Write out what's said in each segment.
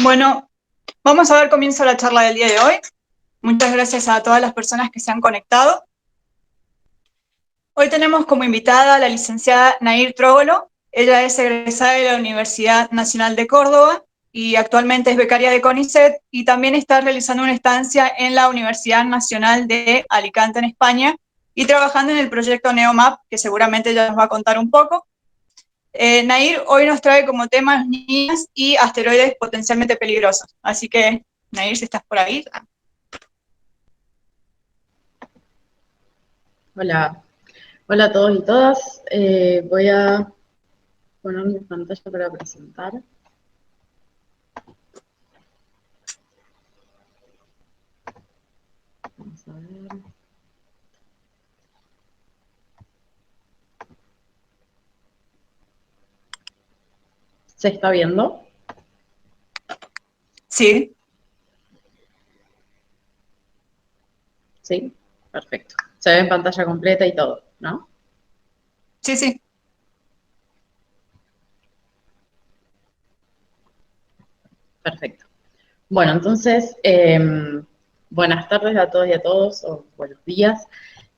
Bueno, vamos a dar comienzo a la charla del día de hoy. Muchas gracias a todas las personas que se han conectado. Hoy tenemos como invitada a la licenciada Nair Trógolo. Ella es egresada de la Universidad Nacional de Córdoba y actualmente es becaria de CONICET y también está realizando una estancia en la Universidad Nacional de Alicante en España y trabajando en el proyecto NEOMAP, que seguramente ella nos va a contar un poco. Nair hoy nos trae como tema las niñas y asteroides potencialmente peligrosos. Así que, Nair, si estás por ahí. Hola, hola a todos y todas. Voy a poner mi pantalla para presentar. Vamos a ver. ¿Se está viendo? Sí. Sí, perfecto. Se ve en pantalla completa y todo, ¿no? Sí, sí. Perfecto. Bueno, entonces, buenas tardes a todos y a todos, o buenos días.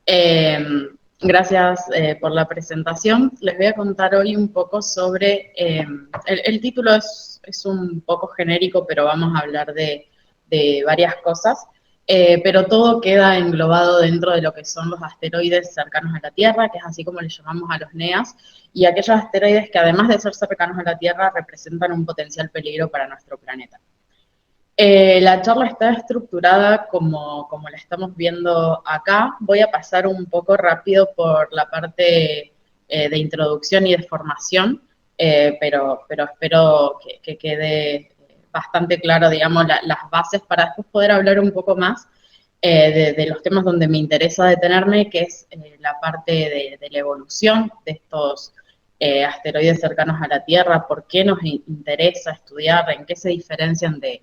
Eh, Gracias por la presentación. Les voy a contar hoy un poco sobre, el título es un poco genérico, pero vamos a hablar de varias cosas, pero todo queda englobado dentro de lo que son los asteroides cercanos a la Tierra, que es así como le llamamos a los NEAs, y aquellos asteroides que además de ser cercanos a la Tierra representan un potencial peligro para nuestro planeta. La charla está estructurada como la estamos viendo acá. Voy a pasar un poco rápido por la parte de introducción y de formación, pero espero que quede bastante claro, digamos, las bases para después poder hablar un poco más de los temas donde me interesa detenerme, que es la parte de la evolución de estos asteroides cercanos a la Tierra, por qué nos interesa estudiar, en qué se diferencian de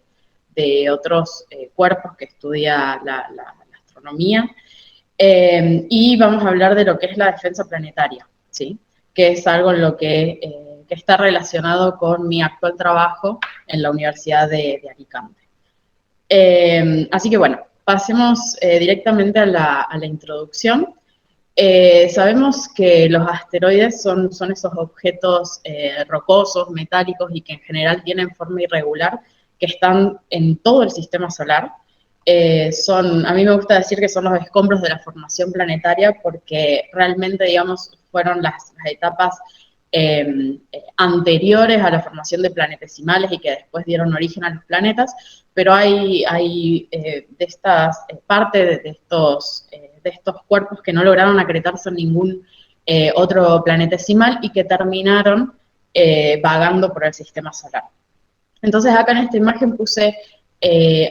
otros cuerpos que estudia la astronomía. Y vamos a hablar de lo que es la defensa planetaria, ¿sí? Que es algo en lo que está relacionado con mi actual trabajo en la Universidad de Alicante. Así que bueno, pasemos directamente a la introducción. Sabemos que los asteroides son esos objetos rocosos, metálicos y que en general tienen forma irregular, que están en todo el sistema solar. A mí me gusta decir que son los escombros de la formación planetaria porque realmente, digamos, fueron las etapas anteriores a la formación de planetesimales y que después dieron origen a los planetas, pero hay de estas parte de estos cuerpos que no lograron acretarse en ningún otro planetesimal y que terminaron vagando por el sistema solar. Entonces acá en esta imagen puse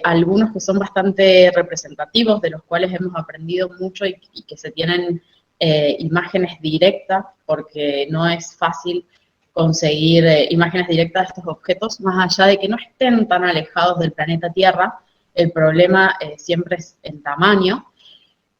algunos que son bastante representativos, de los cuales hemos aprendido mucho y que se tienen imágenes directas, porque no es fácil conseguir imágenes directas de estos objetos, más allá de que no estén tan alejados del planeta Tierra. El problema siempre es el tamaño.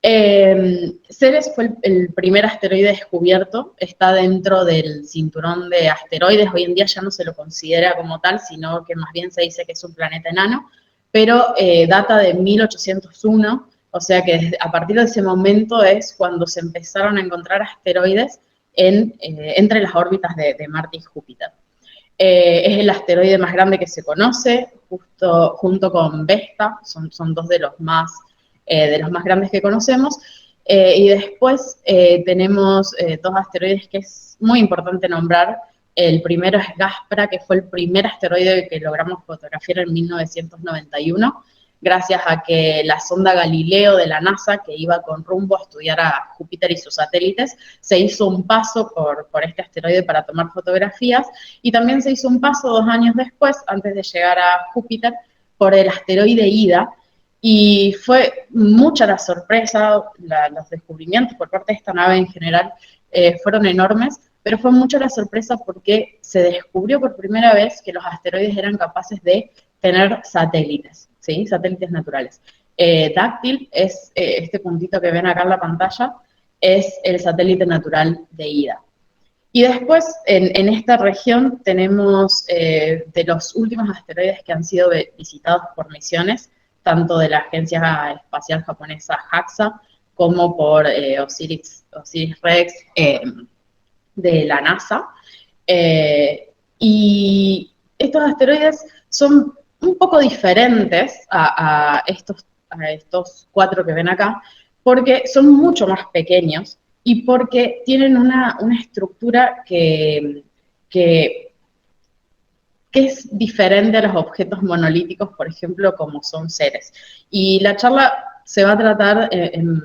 Ceres fue el primer asteroide descubierto, está dentro del cinturón de asteroides. Hoy en día ya no se lo considera como tal, sino que más bien se dice que es un planeta enano, pero data de 1801, o sea que a partir de ese momento es cuando se empezaron a encontrar asteroides entre las órbitas de Marte y Júpiter. Es el asteroide más grande que se conoce, junto con Vesta, son dos de los más grandes que conocemos. Y después tenemos dos asteroides que es muy importante nombrar. El primero es Gaspra, que fue el primer asteroide que logramos fotografiar en 1991, gracias a que la sonda Galileo de la NASA, que iba con rumbo a estudiar a Júpiter y sus satélites, se hizo un paso por este asteroide para tomar fotografías, y también se hizo un paso 2 años después, antes de llegar a Júpiter, por el asteroide Ida, y fue mucha la sorpresa, los descubrimientos por parte de esta nave en general fueron enormes, pero fue mucha la sorpresa porque se descubrió por primera vez que los asteroides eran capaces de tener satélites, ¿sí? Satélites naturales. Dáctil es este puntito que ven acá en la pantalla, es el satélite natural de Ida. Y después, en esta región, tenemos de los últimos asteroides que han sido visitados por misiones, tanto de la Agencia Espacial Japonesa JAXA, como por Osiris-Rex de la NASA. Y estos asteroides son un poco diferentes a estos 4 que ven acá, porque son mucho más pequeños y porque tienen una estructura que es diferente a los objetos monolíticos, por ejemplo, como son Ceres. Y la charla se va a tratar en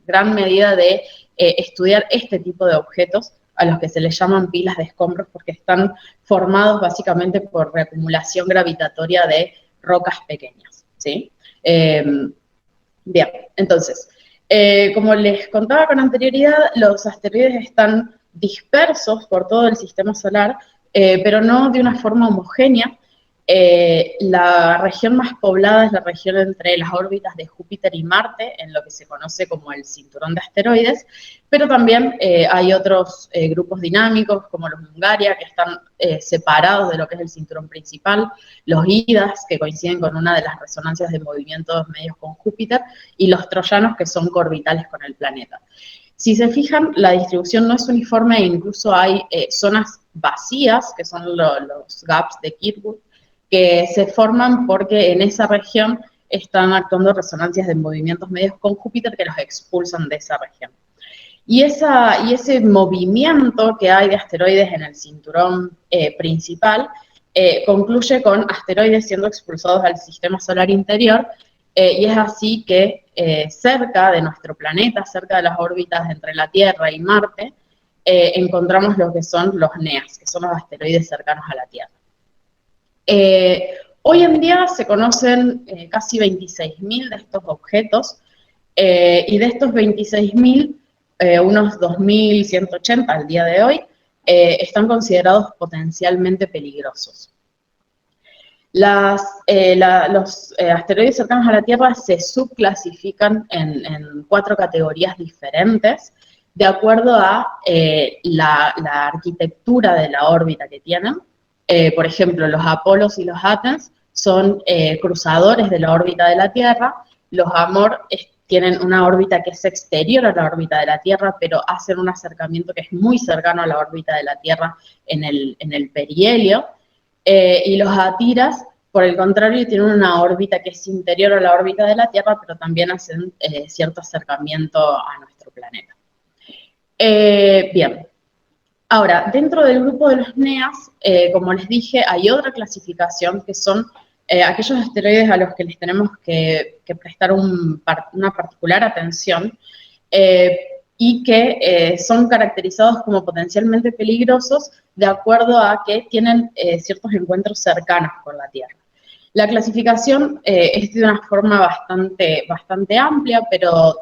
gran medida de estudiar este tipo de objetos, a los que se les llaman pilas de escombros, porque están formados básicamente por reacumulación gravitatoria de rocas pequeñas, ¿sí? Bien, entonces, como les contaba con anterioridad, los asteroides están dispersos por todo el sistema solar, pero no de una forma homogénea. La región más poblada es la región entre las órbitas de Júpiter y Marte, en lo que se conoce como el cinturón de asteroides, pero también hay otros grupos dinámicos, como los Hungaria, que están separados de lo que es el cinturón principal, los Idas, que coinciden con una de las resonancias de movimientos medios con Júpiter, y los troyanos, que son corbitales con el planeta. Si se fijan, la distribución no es uniforme e incluso hay zonas vacías, que son los gaps de Kirkwood, que se forman porque en esa región están actuando resonancias de movimientos medios con Júpiter que los expulsan de esa región. Y ese movimiento que hay de asteroides en el cinturón principal concluye con asteroides siendo expulsados al sistema solar interior, y es así que cerca de nuestro planeta, cerca de las órbitas entre la Tierra y Marte, encontramos lo que son los NEAs, que son los asteroides cercanos a la Tierra. Hoy en día se conocen casi 26.000 de estos objetos, y de estos 26.000, unos 2.180 al día de hoy, están considerados potencialmente peligrosos. Los asteroides cercanos a la Tierra se subclasifican en 4 categorías diferentes, de acuerdo a la arquitectura de la órbita que tienen. Por ejemplo, los Apolos y los Athens son cruzadores de la órbita de la Tierra. Los Amor tienen una órbita que es exterior a la órbita de la Tierra, pero hacen un acercamiento que es muy cercano a la órbita de la Tierra en el perihelio. Y los Atiras, por el contrario, tienen una órbita que es interior a la órbita de la Tierra, pero también hacen cierto acercamiento a nuestro planeta. Bien. Ahora, dentro del grupo de los NEAs, como les dije, hay otra clasificación que son aquellos asteroides a los que les tenemos que prestar una particular atención y que son caracterizados como potencialmente peligrosos de acuerdo a que tienen ciertos encuentros cercanos con la Tierra. La clasificación es de una forma bastante amplia, pero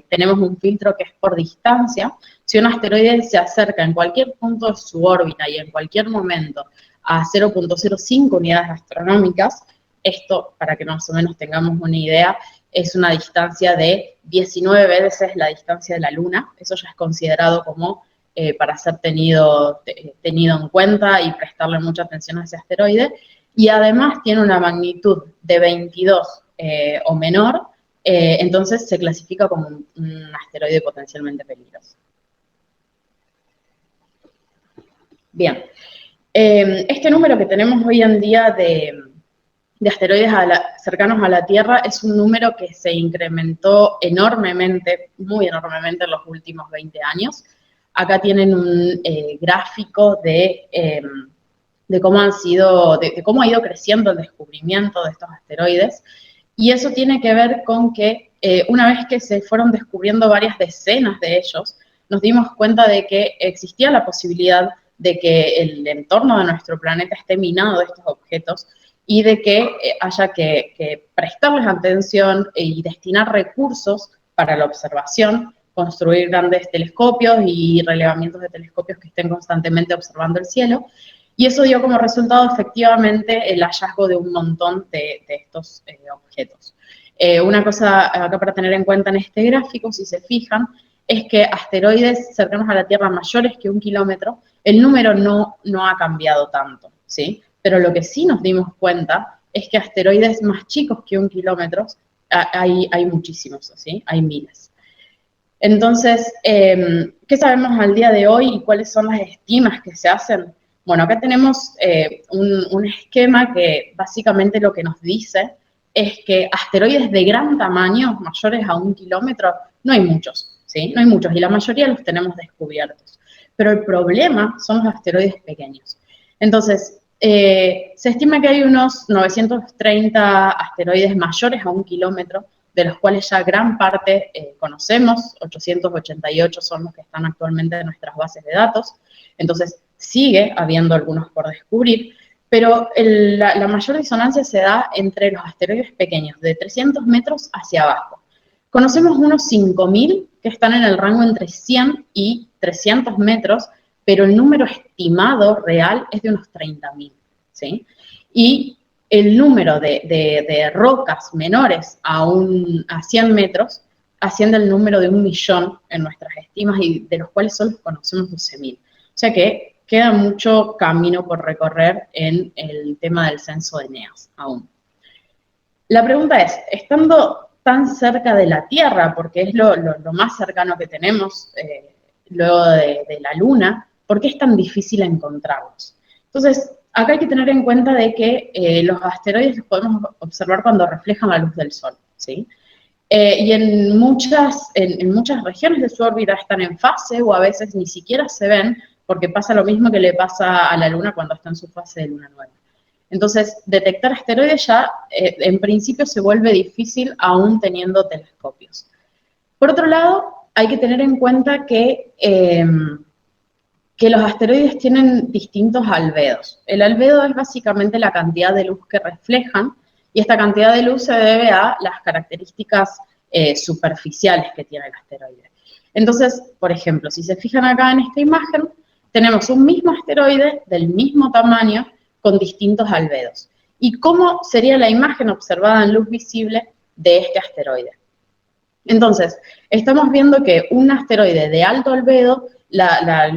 tenemos un filtro que es por distancia. Si un asteroide se acerca en cualquier punto de su órbita y en cualquier momento a 0.05 unidades astronómicas, esto, para que más o menos tengamos una idea, es una distancia de 19 veces la distancia de la Luna. Eso ya es considerado como para ser tenido en cuenta y prestarle mucha atención a ese asteroide. Y además tiene una magnitud de 22 o menor, entonces se clasifica como un asteroide potencialmente peligroso. Bien, este número que tenemos hoy en día de asteroides cercanos a la Tierra es un número que se incrementó enormemente, muy enormemente en los últimos 20 años. Acá tienen un gráfico de cómo cómo ha ido creciendo el descubrimiento de estos asteroides, y eso tiene que ver con que una vez que se fueron descubriendo varias decenas de ellos, nos dimos cuenta de que existía la posibilidad de que el entorno de nuestro planeta esté minado de estos objetos y de que haya que prestarles atención y destinar recursos para la observación, construir grandes telescopios y relevamientos de telescopios que estén constantemente observando el cielo. Y eso dio como resultado efectivamente el hallazgo de un montón de estos objetos. Una cosa acá para tener en cuenta en este gráfico, si se fijan, es que asteroides cercanos a la Tierra mayores que 1 kilómetro, el número no ha cambiado tanto, ¿sí? Pero lo que sí nos dimos cuenta es que asteroides más chicos que 1 kilómetro hay muchísimos, ¿sí? Hay miles. Entonces, ¿qué sabemos al día de hoy y cuáles son las estimas que se hacen? Bueno, acá tenemos un esquema que básicamente lo que nos dice es que asteroides de gran tamaño, mayores a 1 kilómetro, no hay muchos, ¿sí? No hay muchos y la mayoría los tenemos descubiertos. Pero el problema son los asteroides pequeños. Entonces, se estima que hay unos 930 asteroides mayores a 1 kilómetro, de los cuales ya gran parte conocemos, 888 son los que están actualmente en nuestras bases de datos, entonces sigue habiendo algunos por descubrir, pero la mayor disonancia se da entre los asteroides pequeños, de 300 metros hacia abajo. Conocemos unos 5.000 que están en el rango entre 100 y 300 metros, pero el número estimado real es de unos 30.000, ¿sí? Y el número de rocas menores a 100 metros asciende al número de 1 millón en nuestras estimas y de los cuales solo conocemos 12.000. O sea que queda mucho camino por recorrer en el tema del censo de NEAS aún. La pregunta es, estando tan cerca de la Tierra, porque es lo más cercano que tenemos luego de la Luna, ¿por qué es tan difícil encontrarlos? Entonces, acá hay que tener en cuenta de que los asteroides los podemos observar cuando reflejan la luz del Sol, ¿sí? Y en muchas regiones de su órbita están en fase o a veces ni siquiera se ven porque pasa lo mismo que le pasa a la Luna cuando está en su fase de luna nueva. Entonces, detectar asteroides ya en principio se vuelve difícil aún teniendo telescopios. Por otro lado, hay que tener en cuenta que los asteroides tienen distintos albedos. El albedo es básicamente la cantidad de luz que reflejan, y esta cantidad de luz se debe a las características superficiales que tiene el asteroide. Entonces, por ejemplo, si se fijan acá en esta imagen, tenemos un mismo asteroide del mismo tamaño con distintos albedos. ¿Y cómo sería la imagen observada en luz visible de este asteroide? Entonces, estamos viendo que un asteroide de alto albedo, la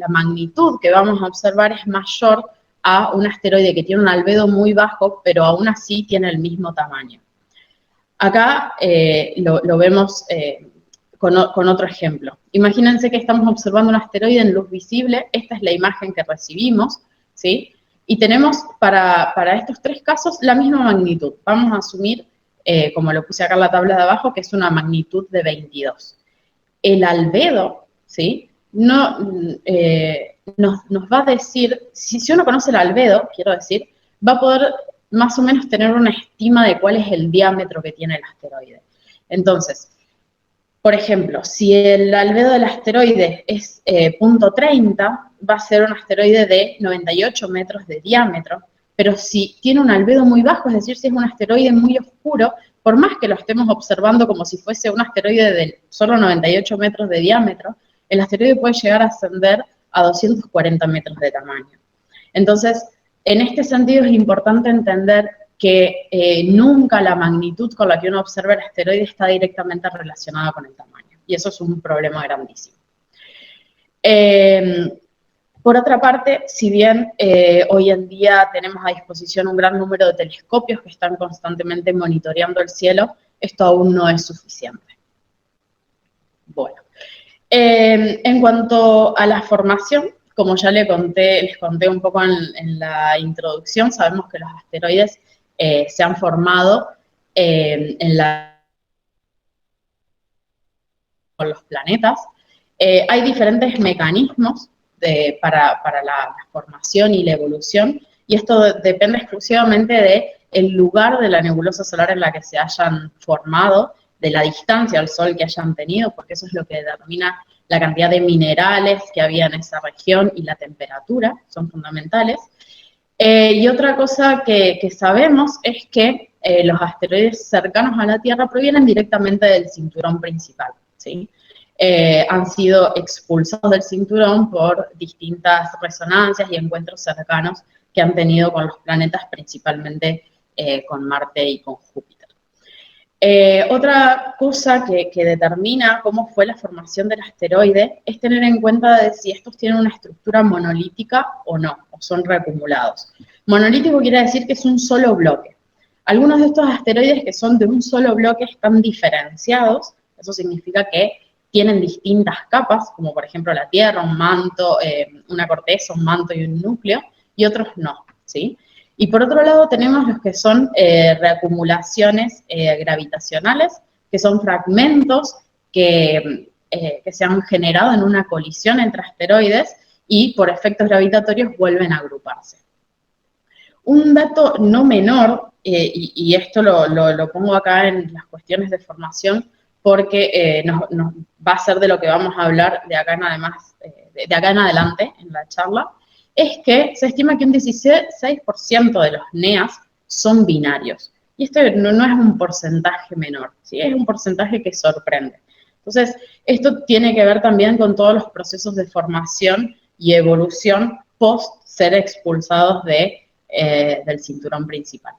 magnitud que vamos a observar es mayor a un asteroide que tiene un albedo muy bajo, pero aún así tiene el mismo tamaño. Acá lo vemos con otro ejemplo. Imagínense que estamos observando un asteroide en luz visible, esta es la imagen que recibimos, ¿sí? Y tenemos para estos tres casos la misma magnitud. Vamos a asumir, como lo puse acá en la tabla de abajo, que es una magnitud de 22. El albedo, ¿sí? Nos va a decir, si uno conoce el albedo, quiero decir, va a poder más o menos tener una estima de cuál es el diámetro que tiene el asteroide. Entonces, por ejemplo, si el albedo del asteroide es 0.30, va a ser un asteroide de 98 metros de diámetro, pero si tiene un albedo muy bajo, es decir, si es un asteroide muy oscuro, por más que lo estemos observando como si fuese un asteroide de solo 98 metros de diámetro, el asteroide puede llegar a ascender a 240 metros de tamaño. Entonces, en este sentido es importante entender que nunca la magnitud con la que uno observa el asteroide está directamente relacionada con el tamaño. Y eso es un problema grandísimo. Por otra parte, si bien hoy en día tenemos a disposición un gran número de telescopios que están constantemente monitoreando el cielo, esto aún no es suficiente. Bueno, en cuanto a la formación, como ya les conté un poco en la introducción, sabemos que los asteroides se han formado con los planetas. Hay diferentes mecanismos para la formación y la evolución, y esto depende exclusivamente del lugar de la nebulosa solar en la que se hayan formado, de la distancia al Sol que hayan tenido, porque eso es lo que determina la cantidad de minerales que había en esa región y la temperatura, son fundamentales. Y otra cosa que sabemos es que los asteroides cercanos a la Tierra provienen directamente del cinturón principal, ¿sí? Han sido expulsados del cinturón por distintas resonancias y encuentros cercanos que han tenido con los planetas, principalmente con Marte y con Júpiter. Otra cosa que determina cómo fue la formación del asteroide es tener en cuenta de si estos tienen una estructura monolítica o no, o son reacumulados. Monolítico quiere decir que es un solo bloque. Algunos de estos asteroides que son de un solo bloque están diferenciados, eso significa que tienen distintas capas, como por ejemplo la Tierra, un manto, una corteza, un manto y un núcleo, y otros no, ¿sí? Y por otro lado tenemos los que son reacumulaciones gravitacionales, que son fragmentos que se han generado en una colisión entre asteroides y por efectos gravitatorios vuelven a agruparse. Un dato no menor, y esto lo pongo acá en las cuestiones de formación, porque nos va a ser de lo que vamos a hablar de acá en adelante en la charla, es que se estima que un 16% de los NEAs son binarios. Y esto no es un porcentaje menor, ¿sí? Es un porcentaje que sorprende. Entonces, esto tiene que ver también con todos los procesos de formación y evolución post ser expulsados del cinturón principal.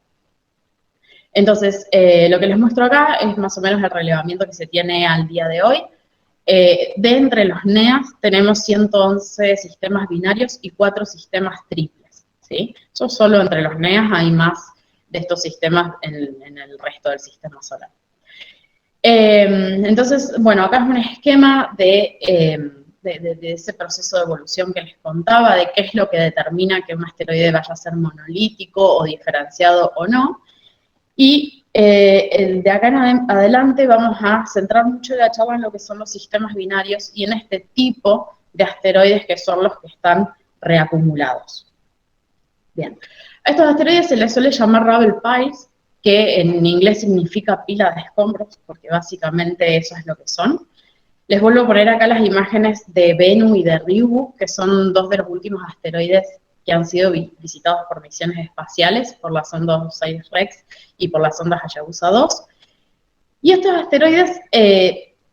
Entonces, lo que les muestro acá es más o menos el relevamiento que se tiene al día de hoy. De entre los NEAs tenemos 111 sistemas binarios y 4 sistemas triples, ¿sí? Eso solo entre los NEAs, hay más de estos sistemas en el resto del sistema solar. Entonces, bueno, acá es un esquema de ese proceso de evolución que les contaba, de qué es lo que determina que un asteroide vaya a ser monolítico o diferenciado o no. Y de acá en adelante vamos a centrar mucho la charla en lo que son los sistemas binarios y en este tipo de asteroides que son los que están reacumulados. Bien, a estos asteroides se les suele llamar Rubble Piles, que en inglés significa pila de escombros, porque básicamente eso es lo que son. Les vuelvo a poner acá las imágenes de Bennu y de Ryugu, que son dos de los últimos asteroides que han sido visitados por misiones espaciales, por la sonda OSIRIS-REx y por la sonda Hayabusa 2. Y estos asteroides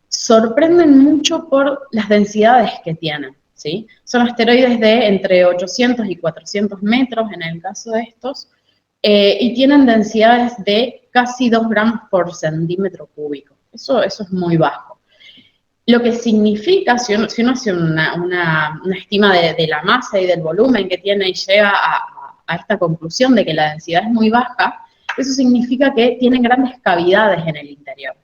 sorprenden mucho por las densidades que tienen, ¿sí? Son asteroides de entre 800 y 400 metros en el caso de estos, y tienen densidades de casi 2 gramos por centímetro cúbico. Eso es muy bajo. Lo que significa, si uno hace una estima de la masa y del volumen que tiene y llega a esta conclusión de que la densidad es muy baja, eso significa que tienen grandes cavidades en el interior.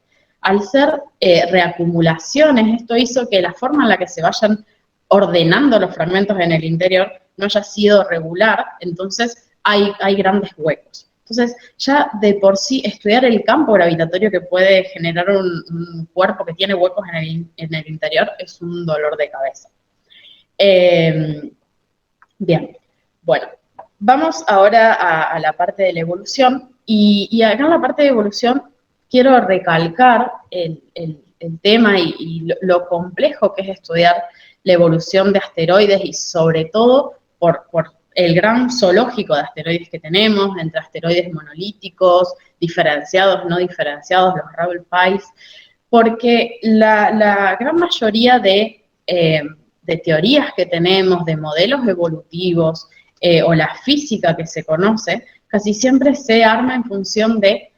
Al ser reacumulaciones, esto hizo que la forma en la que se vayan ordenando los fragmentos en el interior no haya sido regular, entonces hay grandes huecos. Entonces, ya de por sí, estudiar el campo gravitatorio que puede generar un cuerpo que tiene huecos en el interior es un dolor de cabeza. Bien, bueno, vamos ahora a la parte de la evolución, y acá en la parte de evolución quiero recalcar el tema y lo complejo que es estudiar la evolución de asteroides y sobre todo por el gran zoológico de asteroides que tenemos, entre asteroides monolíticos, diferenciados, no diferenciados, los Rubble Piles, porque la gran mayoría de teorías que tenemos, de modelos evolutivos, o la física que se conoce, casi siempre se arma en función de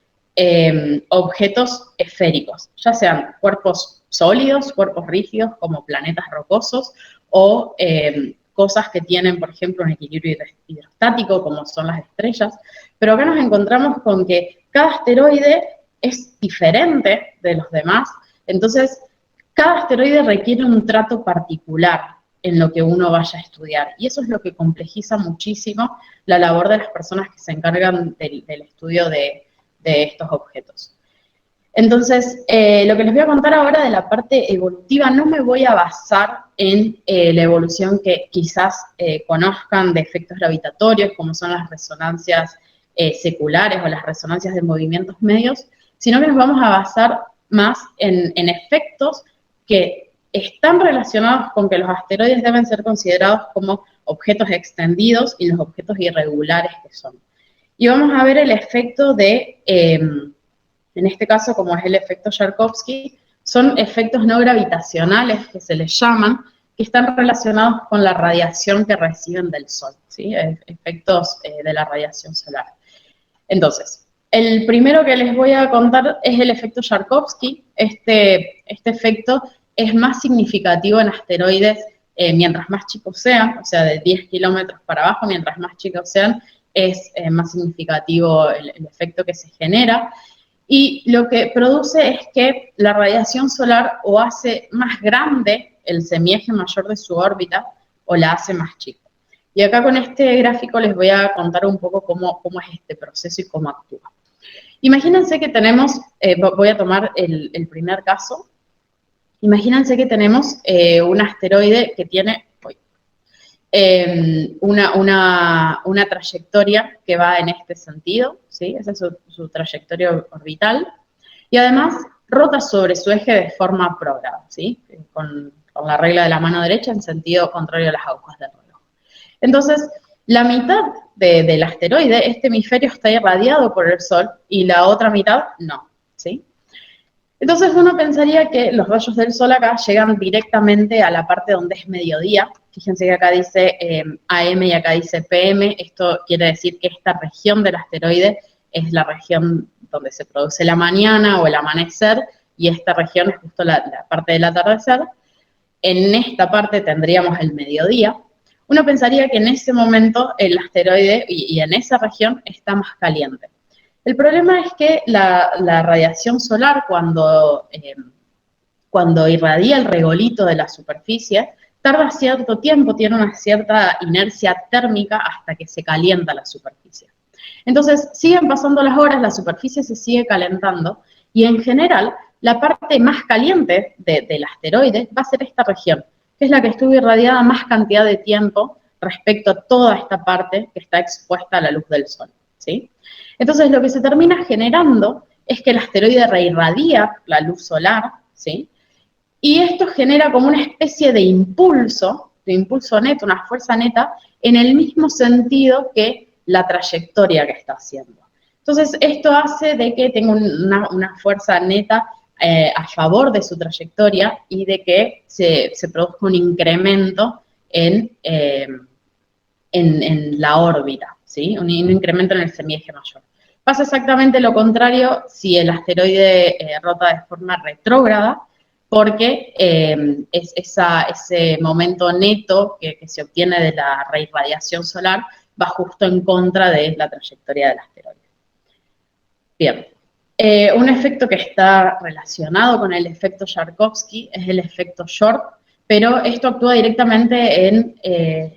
objetos esféricos, ya sean cuerpos sólidos, cuerpos rígidos como planetas rocosos, o cosas que tienen, por ejemplo, un equilibrio hidrostático, como son las estrellas, pero acá nos encontramos con que cada asteroide es diferente de los demás, entonces cada asteroide requiere un trato particular en lo que uno vaya a estudiar, y eso es lo que complejiza muchísimo la labor de las personas que se encargan del estudio de estos objetos. Entonces, lo que les voy a contar ahora de la parte evolutiva, no me voy a basar en la evolución que quizás conozcan de efectos gravitatorios, como son las resonancias seculares o las resonancias de movimientos medios, sino que nos vamos a basar más en efectos que están relacionados con que los asteroides deben ser considerados como objetos extendidos y los objetos irregulares que son. Y vamos a ver el efecto de... en este caso, como es el efecto Yarkovsky, son efectos no gravitacionales, que se les llaman, que están relacionados con la radiación que reciben del Sol, ¿sí? Efectos de la radiación solar. Entonces, El primero que les voy a contar es el efecto Yarkovsky. Este efecto es más significativo en asteroides mientras más chicos sean, o sea, de 10 kilómetros para abajo, mientras más chicos sean, es más significativo el efecto que se genera. Y lo que produce es que la radiación solar o hace más grande el semieje mayor de su órbita o la hace más chica. Y acá con este gráfico les voy a contar un poco cómo es este proceso y cómo actúa. Imagínense que tenemos, voy a tomar el primer caso, imagínense que tenemos un asteroide que tiene una trayectoria que va en este sentido, ¿sí? Esa es su trayectoria orbital, y además rota sobre su eje de forma prógrada, ¿sí? Con la regla de la mano derecha en sentido contrario a las agujas del reloj. Entonces, la mitad del asteroide, este hemisferio está irradiado por el Sol y la otra mitad no, ¿sí? Entonces uno pensaría que los rayos del Sol acá llegan directamente a la parte donde es mediodía. Fíjense que acá dice AM y acá dice PM. Esto quiere decir que esta región del asteroide es la región donde se produce la mañana o el amanecer, y esta región es justo la parte del atardecer. En esta parte tendríamos el mediodía. Uno pensaría que en ese momento el asteroide y en esa región está más caliente. El problema es que la radiación solar, cuando irradia el regolito de la superficie, tarda cierto tiempo, tiene una cierta inercia térmica hasta que se calienta la superficie. Entonces, siguen pasando las horas, la superficie se sigue calentando, y en general, la parte más caliente del asteroide va a ser esta región, que es la que estuvo irradiada más cantidad de tiempo respecto a toda esta parte que está expuesta a la luz del Sol, ¿sí? Entonces, lo que se termina generando es que el asteroide reirradia la luz solar, ¿sí? Y esto genera como una especie de impulso neto, una fuerza neta, en el mismo sentido que la trayectoria que está haciendo. Entonces, esto hace de que tenga una fuerza neta a favor de su trayectoria y de que se produzca un incremento en la órbita, ¿sí? Un incremento en el semieje mayor. Pasa exactamente lo contrario si el asteroide rota de forma retrógrada, porque es ese momento neto que se obtiene de la reirradiación solar va justo en contra de la trayectoria del asteroide. Bien, un efecto que está relacionado con el efecto Yarkovsky es el efecto Short, pero esto actúa directamente en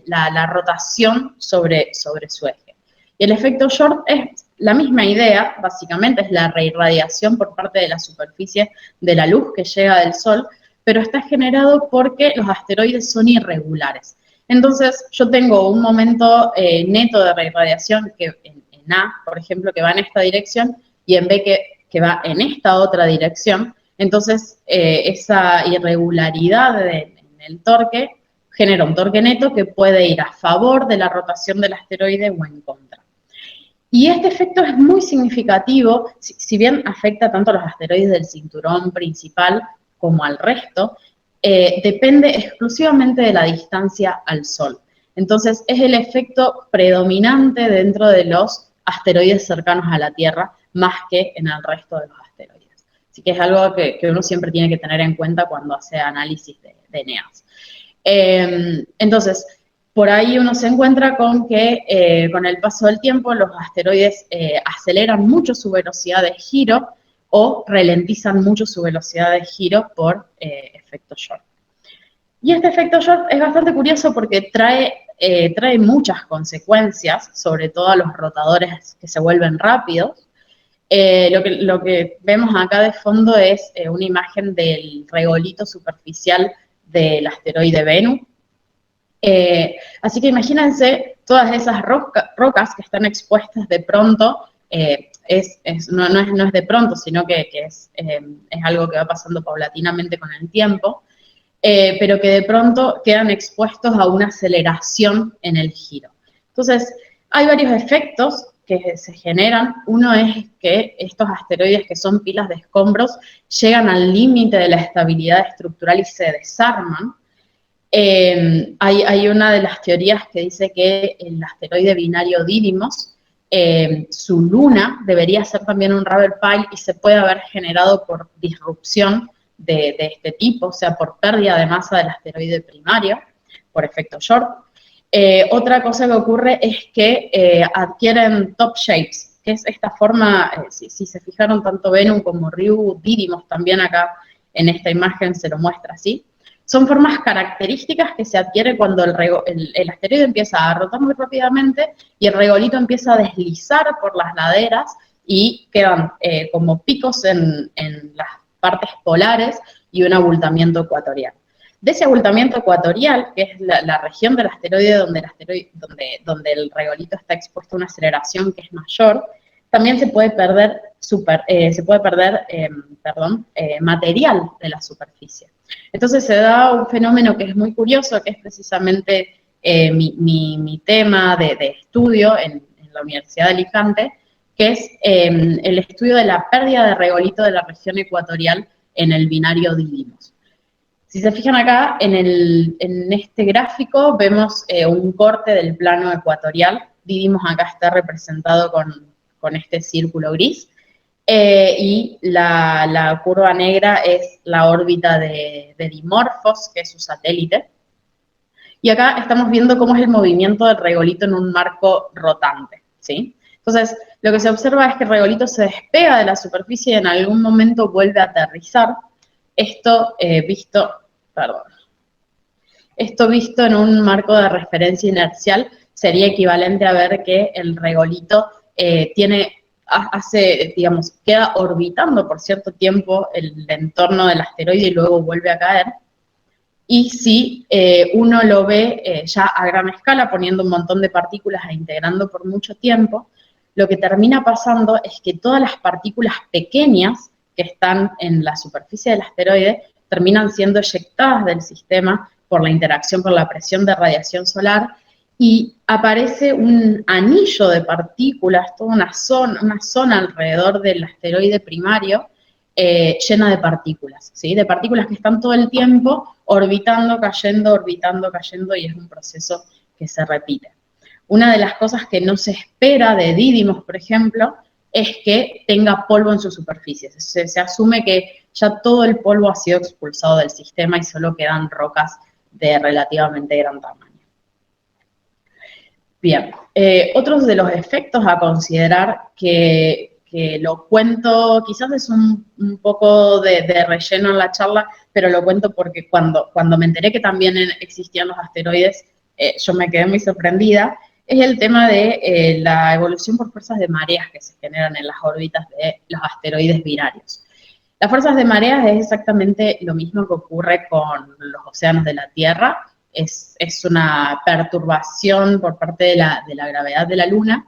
la rotación sobre su eje. Y el efecto Short es la misma idea, básicamente es la reirradiación por parte de la superficie de la luz que llega del Sol, pero está generado porque los asteroides son irregulares. Entonces, yo tengo un momento neto de reirradiación que en A, por ejemplo, que va en esta dirección, y en B que va en esta otra dirección. Entonces, esa irregularidad en el torque genera un torque neto que puede ir a favor de la rotación del asteroide o en contra. Y este efecto es muy significativo, si bien afecta tanto a los asteroides del cinturón principal como al resto, depende exclusivamente de la distancia al Sol. Entonces, es el efecto predominante dentro de los asteroides cercanos a la Tierra, más que en el resto de los asteroides. Así que es algo que uno siempre tiene que tener en cuenta cuando hace análisis de NEAS. Entonces, por ahí uno se encuentra con que con el paso del tiempo los asteroides aceleran mucho su velocidad de giro o ralentizan mucho su velocidad de giro por efecto Short. Y este efecto Short es bastante curioso porque trae muchas consecuencias, sobre todo a los rotadores que se vuelven rápidos. Lo que vemos acá de fondo es una imagen del regolito superficial del asteroide Bennu. Así que imagínense todas esas rocas que están expuestas de pronto, no es de pronto, sino que es algo que va pasando paulatinamente con el tiempo, pero que de pronto quedan expuestos a una aceleración en el giro. Entonces, hay varios efectos que se generan. Uno es que estos asteroides, que son pilas de escombros, llegan al límite de la estabilidad estructural y se desarman. Hay una de las teorías que dice que el asteroide binario Didymos su luna debería ser también un Ravelpile y se puede haber generado por disrupción de este tipo, o sea, por pérdida de masa del asteroide primario, por efecto Short. Otra cosa que ocurre es que adquieren top shapes, que es esta forma, si se fijaron, tanto Bennu como Ryugu, Didymos también acá en esta imagen se lo muestra así. Son formas características que se adquieren cuando el asteroide empieza a rotar muy rápidamente y el regolito empieza a deslizar por las laderas y quedan como picos en las partes polares y un abultamiento ecuatorial. De ese abultamiento ecuatorial, que es la región del asteroide donde el regolito está expuesto a una aceleración que es mayor, también se puede perder, material de la superficie. Entonces se da un fenómeno que es muy curioso, que es precisamente mi tema de estudio en la Universidad de Alicante, que es el estudio de la pérdida de regolito de la región ecuatorial en el binario Didymos. Si se fijan acá, en este gráfico vemos un corte del plano ecuatorial. Didymos acá está representado con este círculo gris. Y la curva negra es la órbita de Dimorphos, que es su satélite. Y acá estamos viendo cómo es el movimiento del regolito en un marco rotante, ¿sí? Entonces, lo que se observa es que el regolito se despega de la superficie y en algún momento vuelve a aterrizar. Esto visto en un marco de referencia inercial sería equivalente a ver que el regolito queda orbitando por cierto tiempo el entorno del asteroide y luego vuelve a caer. Y si uno lo ve ya a gran escala, poniendo un montón de partículas e integrando por mucho tiempo, lo que termina pasando es que todas las partículas pequeñas que están en la superficie del asteroide terminan siendo eyectadas del sistema por la interacción con la presión de radiación solar y aparece un anillo de partículas, toda una zona alrededor del asteroide primario llena de partículas, ¿sí? De partículas que están todo el tiempo orbitando, cayendo, y es un proceso que se repite. Una de las cosas que no se espera de Didymos, por ejemplo, es que tenga polvo en su superficie. Se asume que ya todo el polvo ha sido expulsado del sistema y solo quedan rocas de relativamente gran tamaño. Bien, otros de los efectos a considerar que lo cuento, quizás es un poco de relleno en la charla, pero lo cuento porque cuando me enteré que también existían los asteroides, yo me quedé muy sorprendida, es el tema de la evolución por fuerzas de mareas que se generan en las órbitas de los asteroides binarios. Las fuerzas de mareas es exactamente lo mismo que ocurre con los océanos de la Tierra, es una perturbación por parte de la gravedad de la Luna,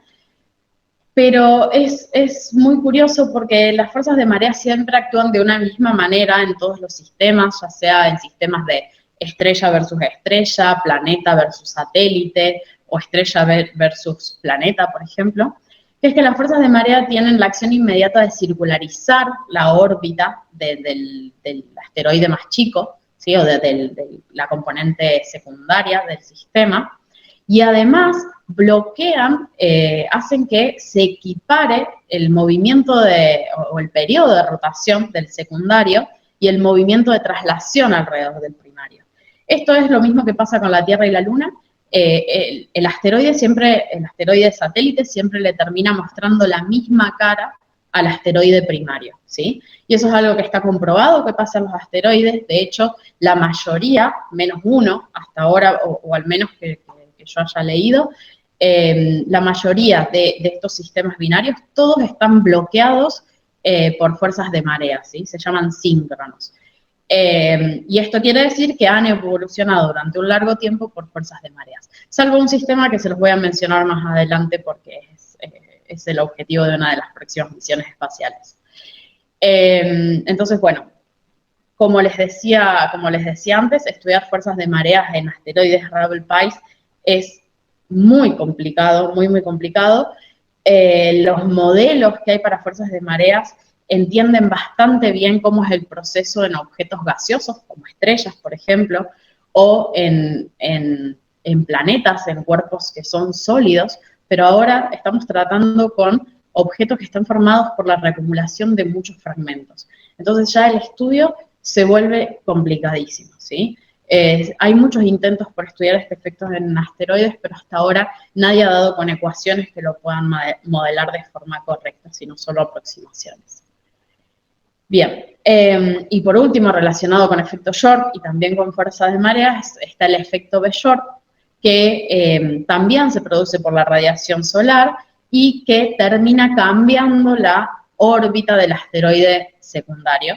pero es muy curioso porque las fuerzas de marea siempre actúan de una misma manera en todos los sistemas, ya sea en sistemas de estrella versus estrella, planeta versus satélite, o estrella versus planeta, por ejemplo, que es que las fuerzas de marea tienen la acción inmediata de circularizar la órbita del asteroide más chico, ¿sí? O de la componente secundaria del sistema, y además bloquean, hacen que se equipare el movimiento o el periodo de rotación del secundario y el movimiento de traslación alrededor del primario. Esto es lo mismo que pasa con la Tierra y la Luna. El asteroide satélite siempre le termina mostrando la misma cara al asteroide primario, ¿sí? Y eso es algo que está comprobado que pasa en los asteroides. De hecho, la mayoría, menos uno hasta ahora, o al menos que yo haya leído, la mayoría de estos sistemas binarios, todos están bloqueados por fuerzas de marea, ¿sí? Se llaman síncronos. Y esto quiere decir que han evolucionado durante un largo tiempo por fuerzas de mareas. Salvo un sistema que se los voy a mencionar más adelante porque es el objetivo de una de las próximas misiones espaciales. Entonces, bueno, como les decía antes, estudiar fuerzas de mareas en asteroides Ravelpile es muy complicado, muy complicado. Los modelos que hay para fuerzas de mareas entienden bastante bien cómo es el proceso en objetos gaseosos, como estrellas, por ejemplo, o en planetas, en cuerpos que son sólidos, pero ahora estamos tratando con objetos que están formados por la reacumulación de muchos fragmentos. Entonces ya el estudio se vuelve complicadísimo, ¿sí? Hay muchos intentos por estudiar este efecto en asteroides, pero hasta ahora nadie ha dado con ecuaciones que lo puedan modelar de forma correcta, sino solo aproximaciones. Bien, y por último, relacionado con efecto Short y también con fuerza de mareas, está el efecto B-Short, que también se produce por la radiación solar y que termina cambiando la órbita del asteroide secundario.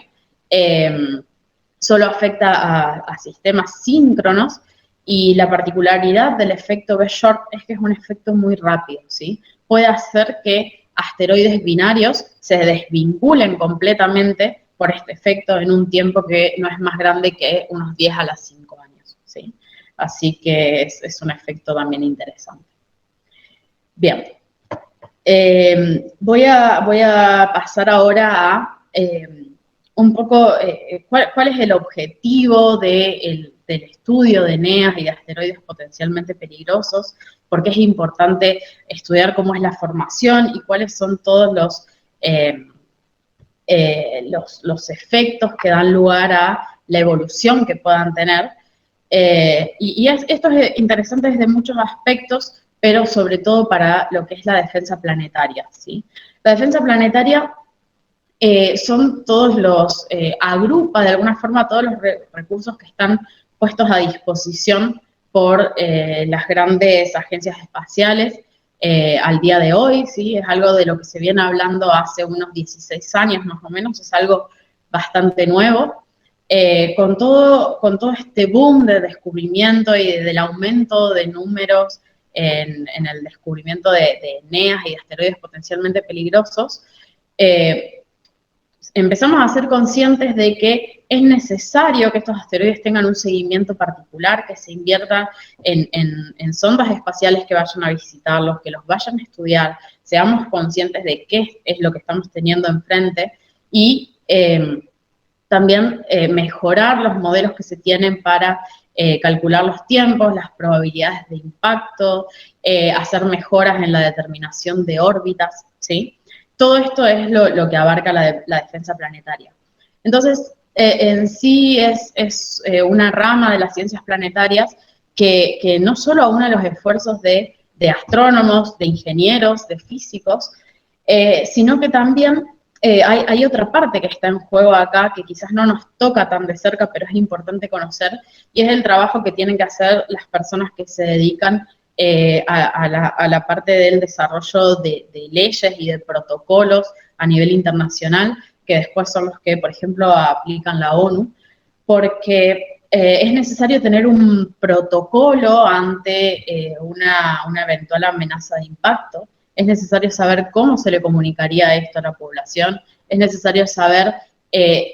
Solo afecta a sistemas síncronos y la particularidad del efecto B-Short es que es un efecto muy rápido, ¿sí? Puede hacer que asteroides binarios se desvinculen completamente por este efecto en un tiempo que no es más grande que unos 10 a las 5 años, ¿sí? Así que es un efecto también interesante. Bien, voy a pasar ahora a un poco cuál es el objetivo del estudio de NEAs y de asteroides potencialmente peligrosos, por qué es importante estudiar cómo es la formación y cuáles son todos los efectos que dan lugar a la evolución que puedan tener. Esto es interesante desde muchos aspectos, pero sobre todo para lo que es la defensa planetaria, ¿sí? La defensa planetaria son todos los, agrupa de alguna forma todos los recursos que están puestos a disposición por las grandes agencias espaciales al día de hoy, ¿sí? Es algo de lo que se viene hablando hace unos 16 años más o menos, es algo bastante nuevo. Con todo este boom de descubrimiento y del aumento de números en el descubrimiento de NEAs y de asteroides potencialmente peligrosos, empezamos a ser conscientes de que es necesario que estos asteroides tengan un seguimiento particular, que se invierta en sondas espaciales que vayan a visitarlos, que los vayan a estudiar, seamos conscientes de qué es lo que estamos teniendo enfrente y también mejorar los modelos que se tienen para calcular los tiempos, las probabilidades de impacto, hacer mejoras en la determinación de órbitas, ¿sí? Todo esto es lo que abarca la defensa planetaria. Entonces, en sí es una rama de las ciencias planetarias que no solo aúna los esfuerzos de astrónomos, de ingenieros, de físicos, sino que también hay otra parte que está en juego acá, que quizás no nos toca tan de cerca, pero es importante conocer, y es el trabajo que tienen que hacer las personas que se dedican a la parte del desarrollo de leyes y de protocolos a nivel internacional, que después son los que, por ejemplo, aplican la ONU, porque es necesario tener un protocolo ante una eventual amenaza de impacto. Es necesario saber cómo se le comunicaría esto a la población, es necesario saber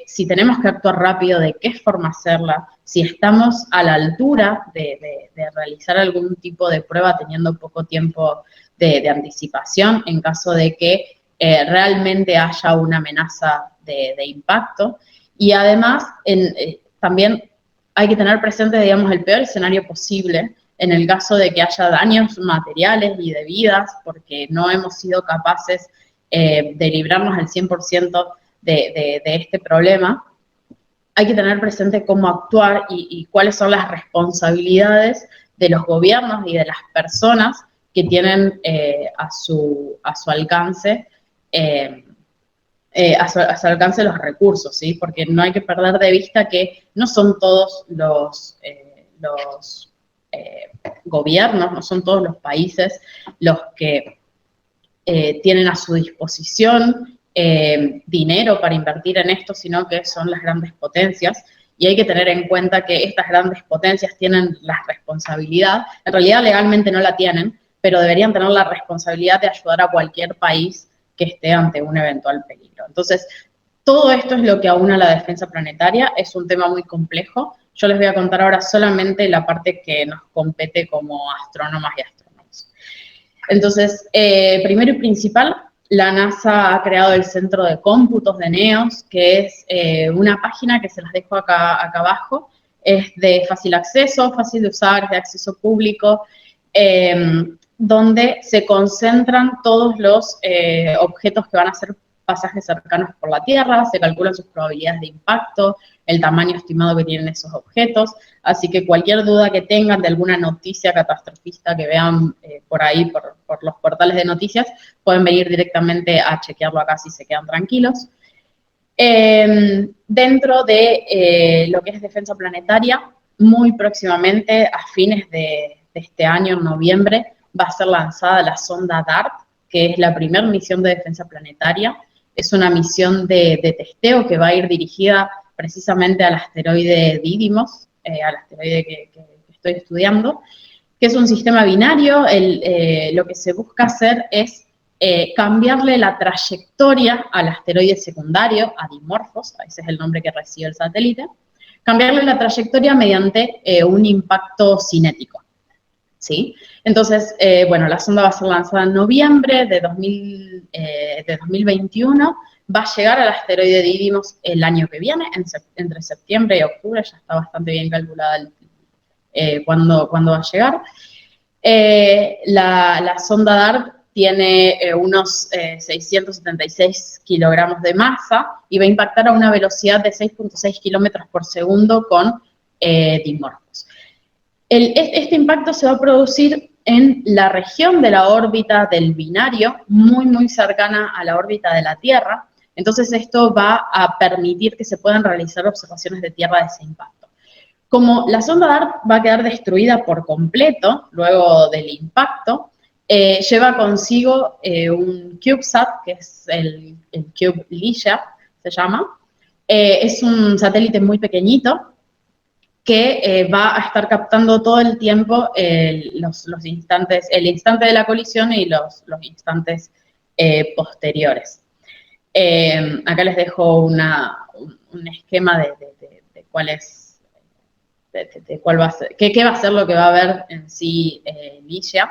si tenemos que actuar rápido, de qué forma hacerla, si estamos a la altura de realizar algún tipo de prueba teniendo poco tiempo de anticipación en caso de que realmente haya una amenaza de impacto. Y además, también hay que tener presente, digamos, el peor escenario posible en el caso de que haya daños materiales y de vidas, porque no hemos sido capaces de librarnos al 100% de este problema. Hay que tener presente cómo actuar y cuáles son las responsabilidades de los gobiernos y de las personas que tienen a su alcance los recursos, ¿sí? Porque no hay que perder de vista que no son todos los gobiernos, no son todos los países los que tienen a su disposición dinero para invertir en esto, sino que son las grandes potencias. Y hay que tener en cuenta que estas grandes potencias tienen la responsabilidad, en realidad legalmente no la tienen, pero deberían tener la responsabilidad de ayudar a cualquier país que esté ante un eventual peligro. Entonces, todo esto es lo que aúna la defensa planetaria, es un tema muy complejo. Yo les voy a contar ahora solamente la parte que nos compete como astrónomas y astrónomos. Entonces, primero y principal, la NASA ha creado el Centro de Cómputos de NEOS, que es una página que se las dejo acá abajo. Es de fácil acceso, fácil de usar, es de acceso público. donde se concentran todos los objetos que van a ser pasajes cercanos por la Tierra, se calculan sus probabilidades de impacto, el tamaño estimado que tienen esos objetos, así que cualquier duda que tengan de alguna noticia catastrofista que vean por ahí, por los portales de noticias, pueden venir directamente a chequearlo acá si se quedan tranquilos. Dentro de lo que es defensa planetaria, muy próximamente, a fines de este año, en noviembre, va a ser lanzada la sonda DART, que es la primera misión de defensa planetaria. Es una misión de testeo que va a ir dirigida precisamente al asteroide Didymos, al asteroide que estoy estudiando, que es un sistema binario. Lo que se busca hacer es cambiarle la trayectoria al asteroide secundario, a Dimorphos, ese es el nombre que recibe el satélite, cambiarle la trayectoria mediante un impacto cinético, ¿sí? Entonces, bueno, la sonda va a ser lanzada en noviembre de 2021, va a llegar al asteroide Didymos el año que viene, entre septiembre y octubre, ya está bastante bien calculada cuándo va a llegar. La sonda DART tiene unos 676 kilogramos de masa y va a impactar a una velocidad de 6.6 kilómetros por segundo con Dimorphos. Este impacto se va a producir en la región de la órbita del binario, muy, muy cercana a la órbita de la Tierra. Entonces, esto va a permitir que se puedan realizar observaciones de Tierra de ese impacto. Como la sonda DART va a quedar destruida por completo luego del impacto, lleva consigo un CubeSat, que es el Cube Lyra, se llama. Es un satélite muy pequeñito que va a estar captando todo el tiempo los instantes, el instante de la colisión y los instantes posteriores. Acá les dejo un esquema de cuál es, de cuál va a ser, qué va a ser lo que va a ver en sí Lyra.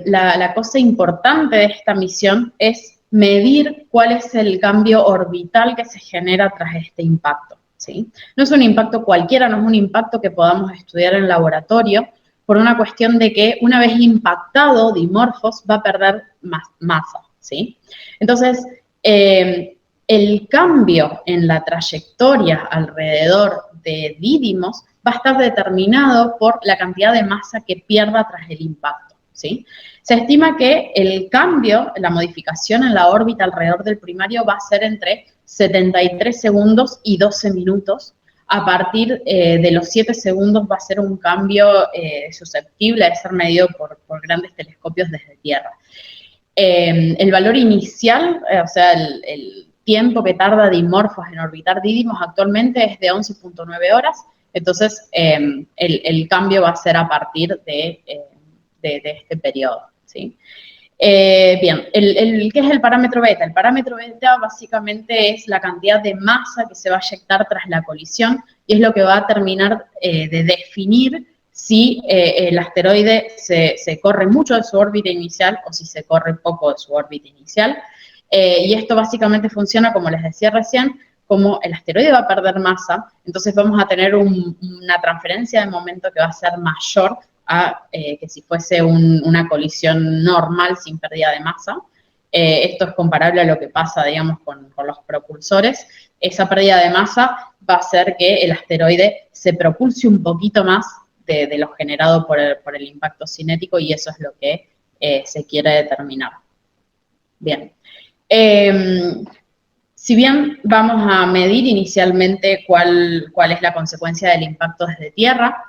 La cosa importante de esta misión es medir cuál es el cambio orbital que se genera tras este impacto, ¿sí? No es un impacto cualquiera, no es un impacto que podamos estudiar en laboratorio, por una cuestión de que una vez impactado Dimorphos va a perder más masa, ¿sí? Entonces, el cambio en la trayectoria alrededor de Didymos va a estar determinado por la cantidad de masa que pierda tras el impacto, ¿sí? Se estima que el cambio, la modificación en la órbita alrededor del primario va a ser entre 73 segundos y 12 minutos. A partir de los 7 segundos va a ser un cambio susceptible de ser medido por grandes telescopios desde Tierra. El valor inicial, o sea, el tiempo que tarda Dimorphos en orbitar Didymos actualmente es de 11.9 horas, entonces el cambio va a ser a partir de este periodo, ¿sí? Bien, ¿qué es el parámetro beta? El parámetro beta básicamente es la cantidad de masa que se va a eyectar tras la colisión y es lo que va a terminar de definir si el asteroide se corre mucho de su órbita inicial o si se corre poco de su órbita inicial. Y esto básicamente funciona, como les decía recién, como el asteroide va a perder masa, entonces vamos a tener una transferencia de momento que va a ser mayor a que si fuese una colisión normal sin pérdida de masa. Esto es comparable a lo que pasa, digamos, con los propulsores. Esa pérdida de masa va a hacer que el asteroide se propulse un poquito más de lo generado por el impacto cinético y eso es lo que se quiere determinar. Bien. Si bien vamos a medir inicialmente cuál es la consecuencia del impacto desde Tierra,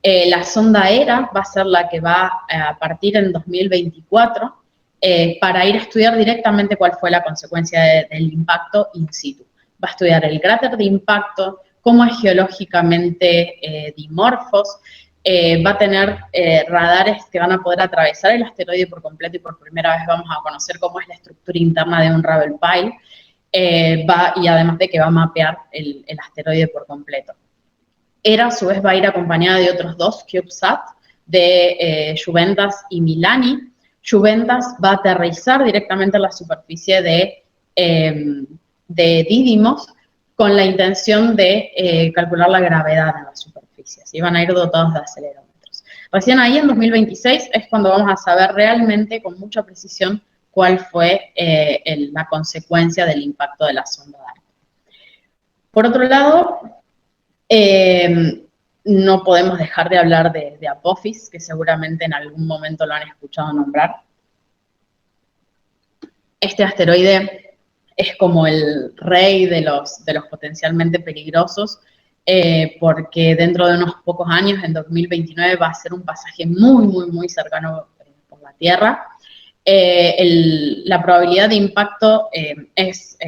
la sonda ERA va a ser la que va a partir en 2024 para ir a estudiar directamente cuál fue la consecuencia del impacto in situ. Va a estudiar el cráter de impacto, cómo es geológicamente Dimorphos, va a tener radares que van a poder atravesar el asteroide por completo y por primera vez vamos a conocer cómo es la estructura interna de un Ravel Pile, y además de que va a mapear el asteroide por completo. ERA, a su vez, va a ir acompañada de otros dos CubeSat, de Juventas y Milani. Juventas va a aterrizar directamente en la superficie de Didymos con la intención de calcular la gravedad en la superficie. ¿Sí? Van a ir dotados de acelerómetros. Recién ahí, en 2026, es cuando vamos a saber realmente, con mucha precisión, cuál fue la consecuencia del impacto de la sonda DART. Por otro lado, no podemos dejar de hablar de Apophis, que seguramente en algún momento lo han escuchado nombrar. Este asteroide es como el rey de los potencialmente peligrosos, porque dentro de unos pocos años, en 2029, va a ser un pasaje muy, muy, muy cercano por la Tierra. La probabilidad de impacto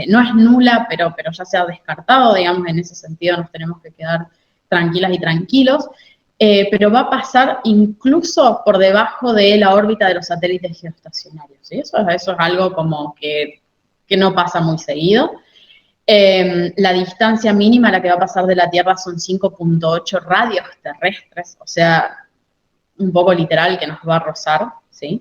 no es nula, pero ya se ha descartado, digamos, en ese sentido nos tenemos que quedar tranquilas y tranquilos, pero va a pasar incluso por debajo de la órbita de los satélites geoestacionarios, ¿sí? Eso es algo como que no pasa muy seguido. La distancia mínima a la que va a pasar de la Tierra son 5.8 radios terrestres, o sea, un poco literal que nos va a rozar, ¿sí?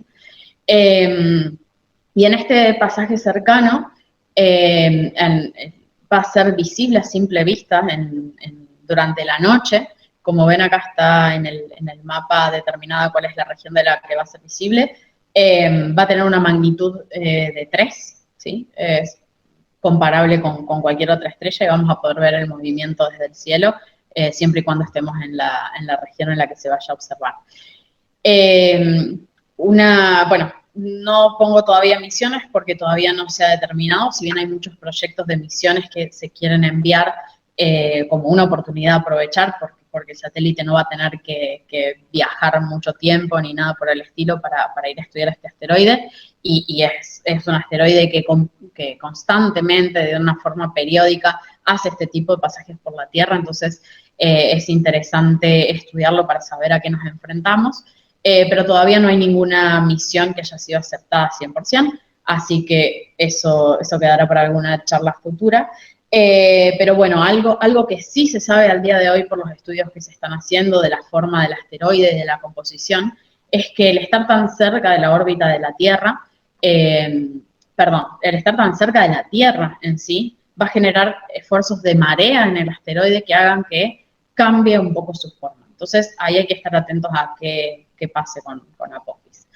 Y en este pasaje cercano va a ser visible a simple vista durante la noche. Como ven, acá está en el mapa determinada cuál es la región de la que va a ser visible. Va a tener una magnitud de 3, ¿sí? Es comparable con cualquier otra estrella y vamos a poder ver el movimiento desde el cielo, siempre y cuando estemos en la región en la que se vaya a observar. Bueno, no pongo todavía misiones porque todavía no se ha determinado, si bien hay muchos proyectos de misiones que se quieren enviar como una oportunidad de aprovechar, porque el satélite no va a tener que viajar mucho tiempo ni nada por el estilo para ir a estudiar este asteroide, y es un asteroide que constantemente, de una forma periódica, hace este tipo de pasajes por la Tierra, entonces es interesante estudiarlo para saber a qué nos enfrentamos. Pero todavía no hay ninguna misión que haya sido aceptada 100%, así que eso quedará para alguna charla futura. Pero bueno, algo que sí se sabe al día de hoy por los estudios que se están haciendo de la forma del asteroide y de la composición, es que el estar tan cerca de la órbita de la Tierra, el estar tan cerca de la Tierra en sí, va a generar esfuerzos de marea en el asteroide que hagan que cambie un poco su forma. Entonces, ahí hay que estar atentos a qué pase con Apophis.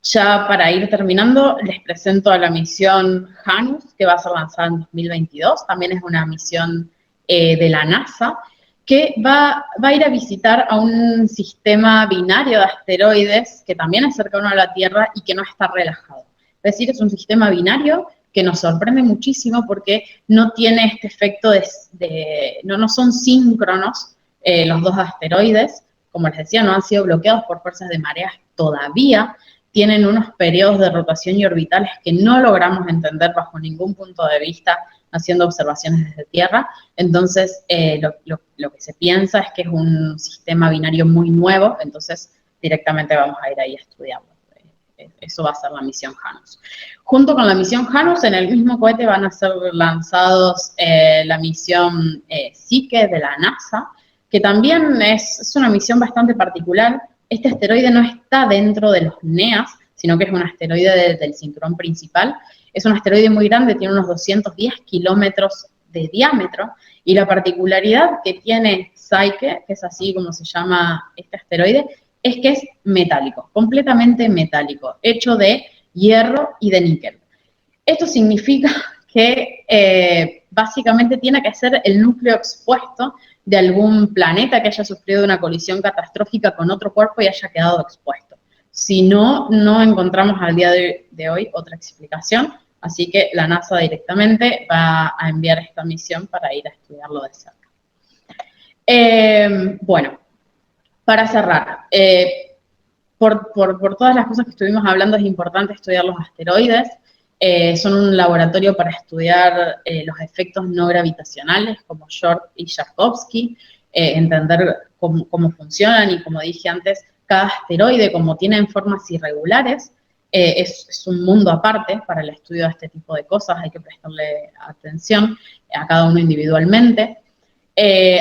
Ya para ir terminando, les presento a la misión JANUS, que va a ser lanzada en 2022. También es una misión de la NASA, que va a ir a visitar a un sistema binario de asteroides que también es cercano a la Tierra y que no está relajado. Es decir, es un sistema binario que nos sorprende muchísimo porque no tiene este efecto no son síncronos los dos asteroides. Como les decía, no han sido bloqueados por fuerzas de mareas todavía, tienen unos periodos de rotación y orbitales que no logramos entender bajo ningún punto de vista haciendo observaciones desde Tierra. Entonces, lo que se piensa es que es un sistema binario muy nuevo, entonces directamente vamos a ir ahí a estudiarlo. Eso va a ser la misión JANUS. Junto con la misión JANUS, en el mismo cohete van a ser lanzados la misión Psyche de la NASA, que también es una misión bastante particular. Este asteroide no está dentro de los NEAS, sino que es un asteroide del cinturón principal. Es un asteroide muy grande, tiene unos 210 kilómetros de diámetro, y la particularidad que tiene Psyche, que es así como se llama este asteroide, es que es metálico, completamente metálico, hecho de hierro y de níquel. Esto significa que básicamente tiene que ser el núcleo expuesto de algún planeta que haya sufrido una colisión catastrófica con otro cuerpo y haya quedado expuesto. Si no, no encontramos al día de hoy otra explicación, así que la NASA directamente va a enviar esta misión para ir a estudiarlo de cerca. Bueno, para cerrar, por todas las cosas que estuvimos hablando, es importante estudiar los asteroides. Son un laboratorio para estudiar los efectos no gravitacionales, como Short y Yarkovsky, entender cómo funcionan, y como dije antes, cada asteroide, como tienen formas irregulares, es un mundo aparte para el estudio de este tipo de cosas. Hay que prestarle atención a cada uno individualmente.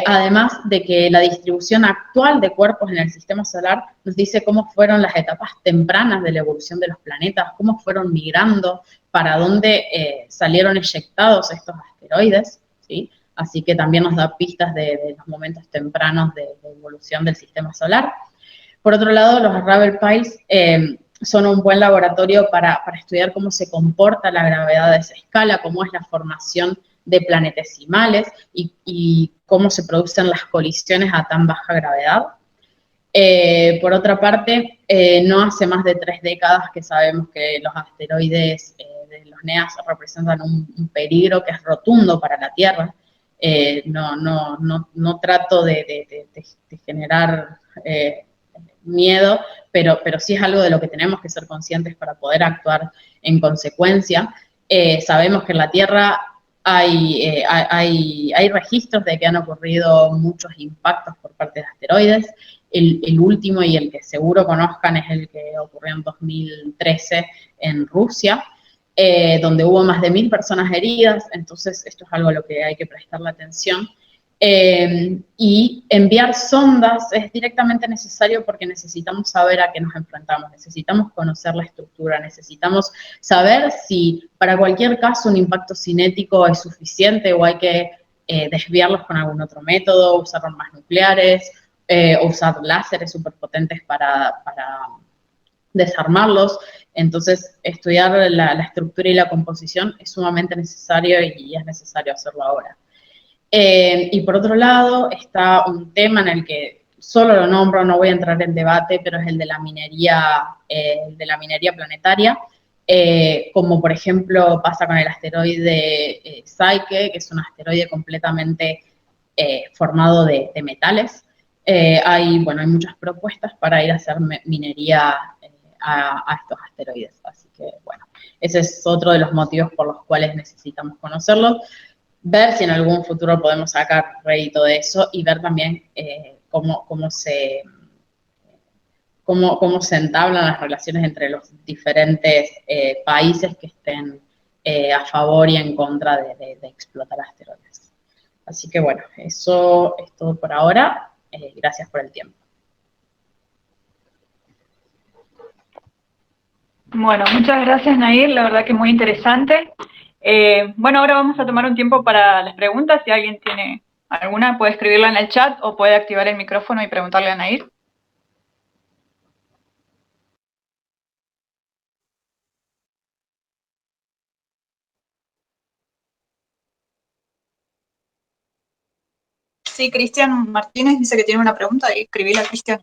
Además de que la distribución actual de cuerpos en el sistema solar nos dice cómo fueron las etapas tempranas de la evolución de los planetas, cómo fueron migrando, para dónde salieron eyectados estos asteroides, ¿sí? así que también nos da pistas de los momentos tempranos de evolución del sistema solar. Por otro lado, los Ravel Piles son un buen laboratorio para estudiar cómo se comporta la gravedad a esa escala, cómo es la formación de planetesimales y cómo se producen las colisiones a tan baja gravedad. Por otra parte, no hace más de 3 décadas que sabemos que los asteroides de los NEAS representan un peligro que es rotundo para la Tierra. No trato de generar miedo, pero sí es algo de lo que tenemos que ser conscientes para poder actuar en consecuencia. Sabemos que en la Tierra hay registros de que han ocurrido muchos impactos por parte de asteroides. El último y el que seguro conozcan es el que ocurrió en 2013 en Rusia, donde hubo más de 1000 personas heridas, entonces esto es algo a lo que hay que prestarle atención. Y enviar sondas es directamente necesario porque necesitamos saber a qué nos enfrentamos, necesitamos conocer la estructura, necesitamos saber si para cualquier caso un impacto cinético es suficiente o hay que desviarlos con algún otro método, usar armas nucleares, o usar láseres superpotentes para desarmarlos. Entonces, estudiar la estructura y la composición es sumamente necesario y es necesario hacerlo ahora. Y por otro lado, está un tema en el que solo lo nombro, no voy a entrar en debate, pero es el de la minería planetaria, como por ejemplo pasa con el asteroide Psyche, que es un asteroide completamente formado de metales. Hay muchas propuestas para ir a hacer minería a estos asteroides, así que bueno, ese es otro de los motivos por los cuales necesitamos conocerlos, ver si en algún futuro podemos sacar rédito de eso y ver también cómo se entablan las relaciones entre los diferentes países que estén a favor y en contra de explotar asteroides. Así que bueno, eso es todo por ahora. Gracias por el tiempo. Bueno, muchas gracias, Nair, la verdad que muy interesante. Bueno, ahora vamos a tomar un tiempo para las preguntas. Si alguien tiene alguna, puede escribirla en el chat o puede activar el micrófono y preguntarle a Nair. Sí, Cristian Martínez dice que tiene una pregunta y escribíla a Cristian.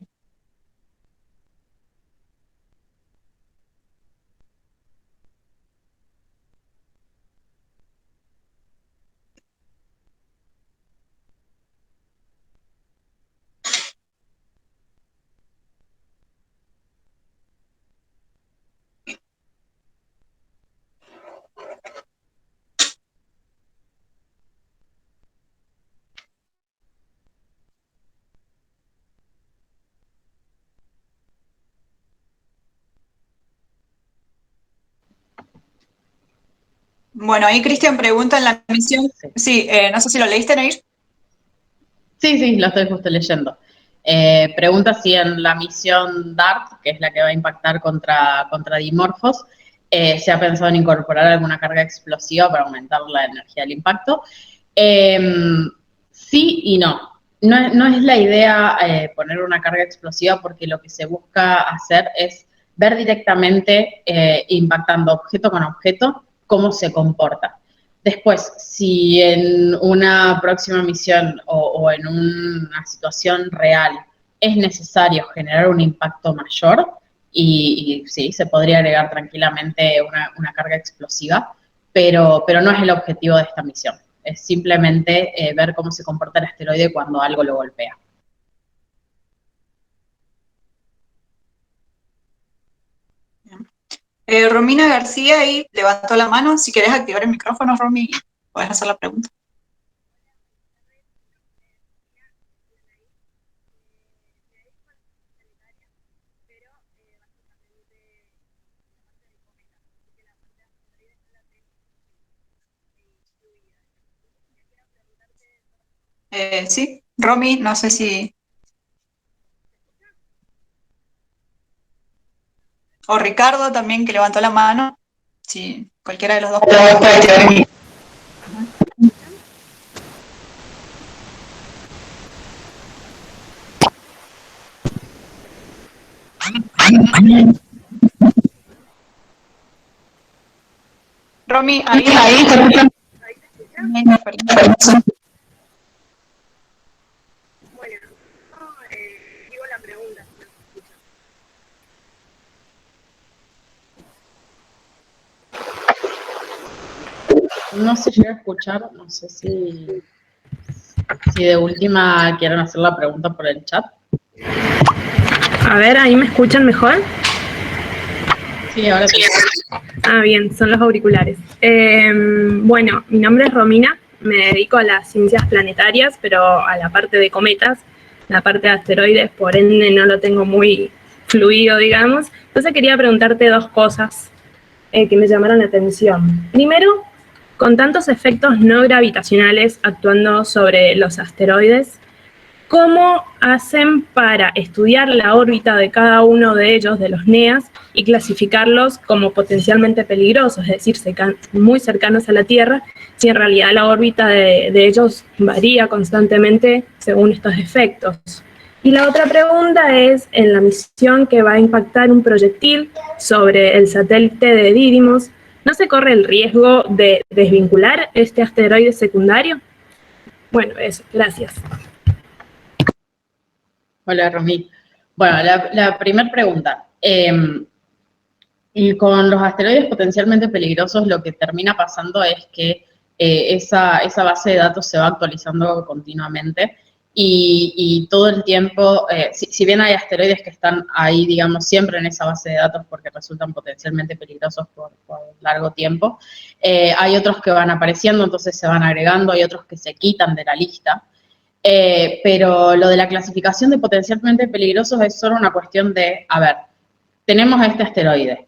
Bueno, ahí Cristian pregunta en la misión. Sí, no sé si lo leíste, Nair. Sí, lo estoy justo leyendo. Pregunta si en la misión DART, que es la que va a impactar contra dimorfos, se ha pensado en incorporar alguna carga explosiva para aumentar la energía del impacto. Sí y no. No es la idea poner una carga explosiva porque lo que se busca hacer es ver directamente, impactando objeto con objeto, cómo se comporta. Después, si en una próxima misión o en una situación real es necesario generar un impacto mayor, y sí, se podría agregar tranquilamente una carga explosiva, pero no es el objetivo de esta misión. Es simplemente ver cómo se comporta el asteroide cuando algo lo golpea. Romina García ahí levantó la mano. Si querés activar el micrófono, Romy, podés hacer la pregunta. Sí, Romy, no sé si... O Ricardo también, que levantó la mano. Sí, cualquiera de los dos. Romy, ahí. No se llega a escuchar, no sé si de última quieren hacer la pregunta por el chat. A ver, ¿ahí me escuchan mejor? Sí, ahora sí. Ah, bien, son los auriculares. Bueno, mi nombre es Romina, me dedico a las ciencias planetarias, pero a la parte de cometas, la parte de asteroides, por ende no lo tengo muy fluido, digamos. Entonces quería preguntarte dos cosas que me llamaron la atención. Primero, con tantos efectos no gravitacionales actuando sobre los asteroides, ¿cómo hacen para estudiar la órbita de cada uno de ellos, de los NEAs, y clasificarlos como potencialmente peligrosos, es decir, muy cercanos a la Tierra, si en realidad la órbita de ellos varía constantemente según estos efectos? Y la otra pregunta es, en la misión que va a impactar un proyectil sobre el satélite de Didymos, ¿no se corre el riesgo de desvincular este asteroide secundario? Bueno, eso, gracias. Hola, Romy. Bueno, la primera pregunta. Y con los asteroides potencialmente peligrosos, lo que termina pasando es que esa base de datos se va actualizando continuamente y todo el tiempo, si bien hay asteroides que están ahí, digamos, siempre en esa base de datos porque resultan potencialmente peligrosos por largo tiempo, hay otros que van apareciendo, entonces se van agregando, hay otros que se quitan de la lista. Pero lo de la clasificación de potencialmente peligrosos es solo una cuestión de, a ver, tenemos este asteroide,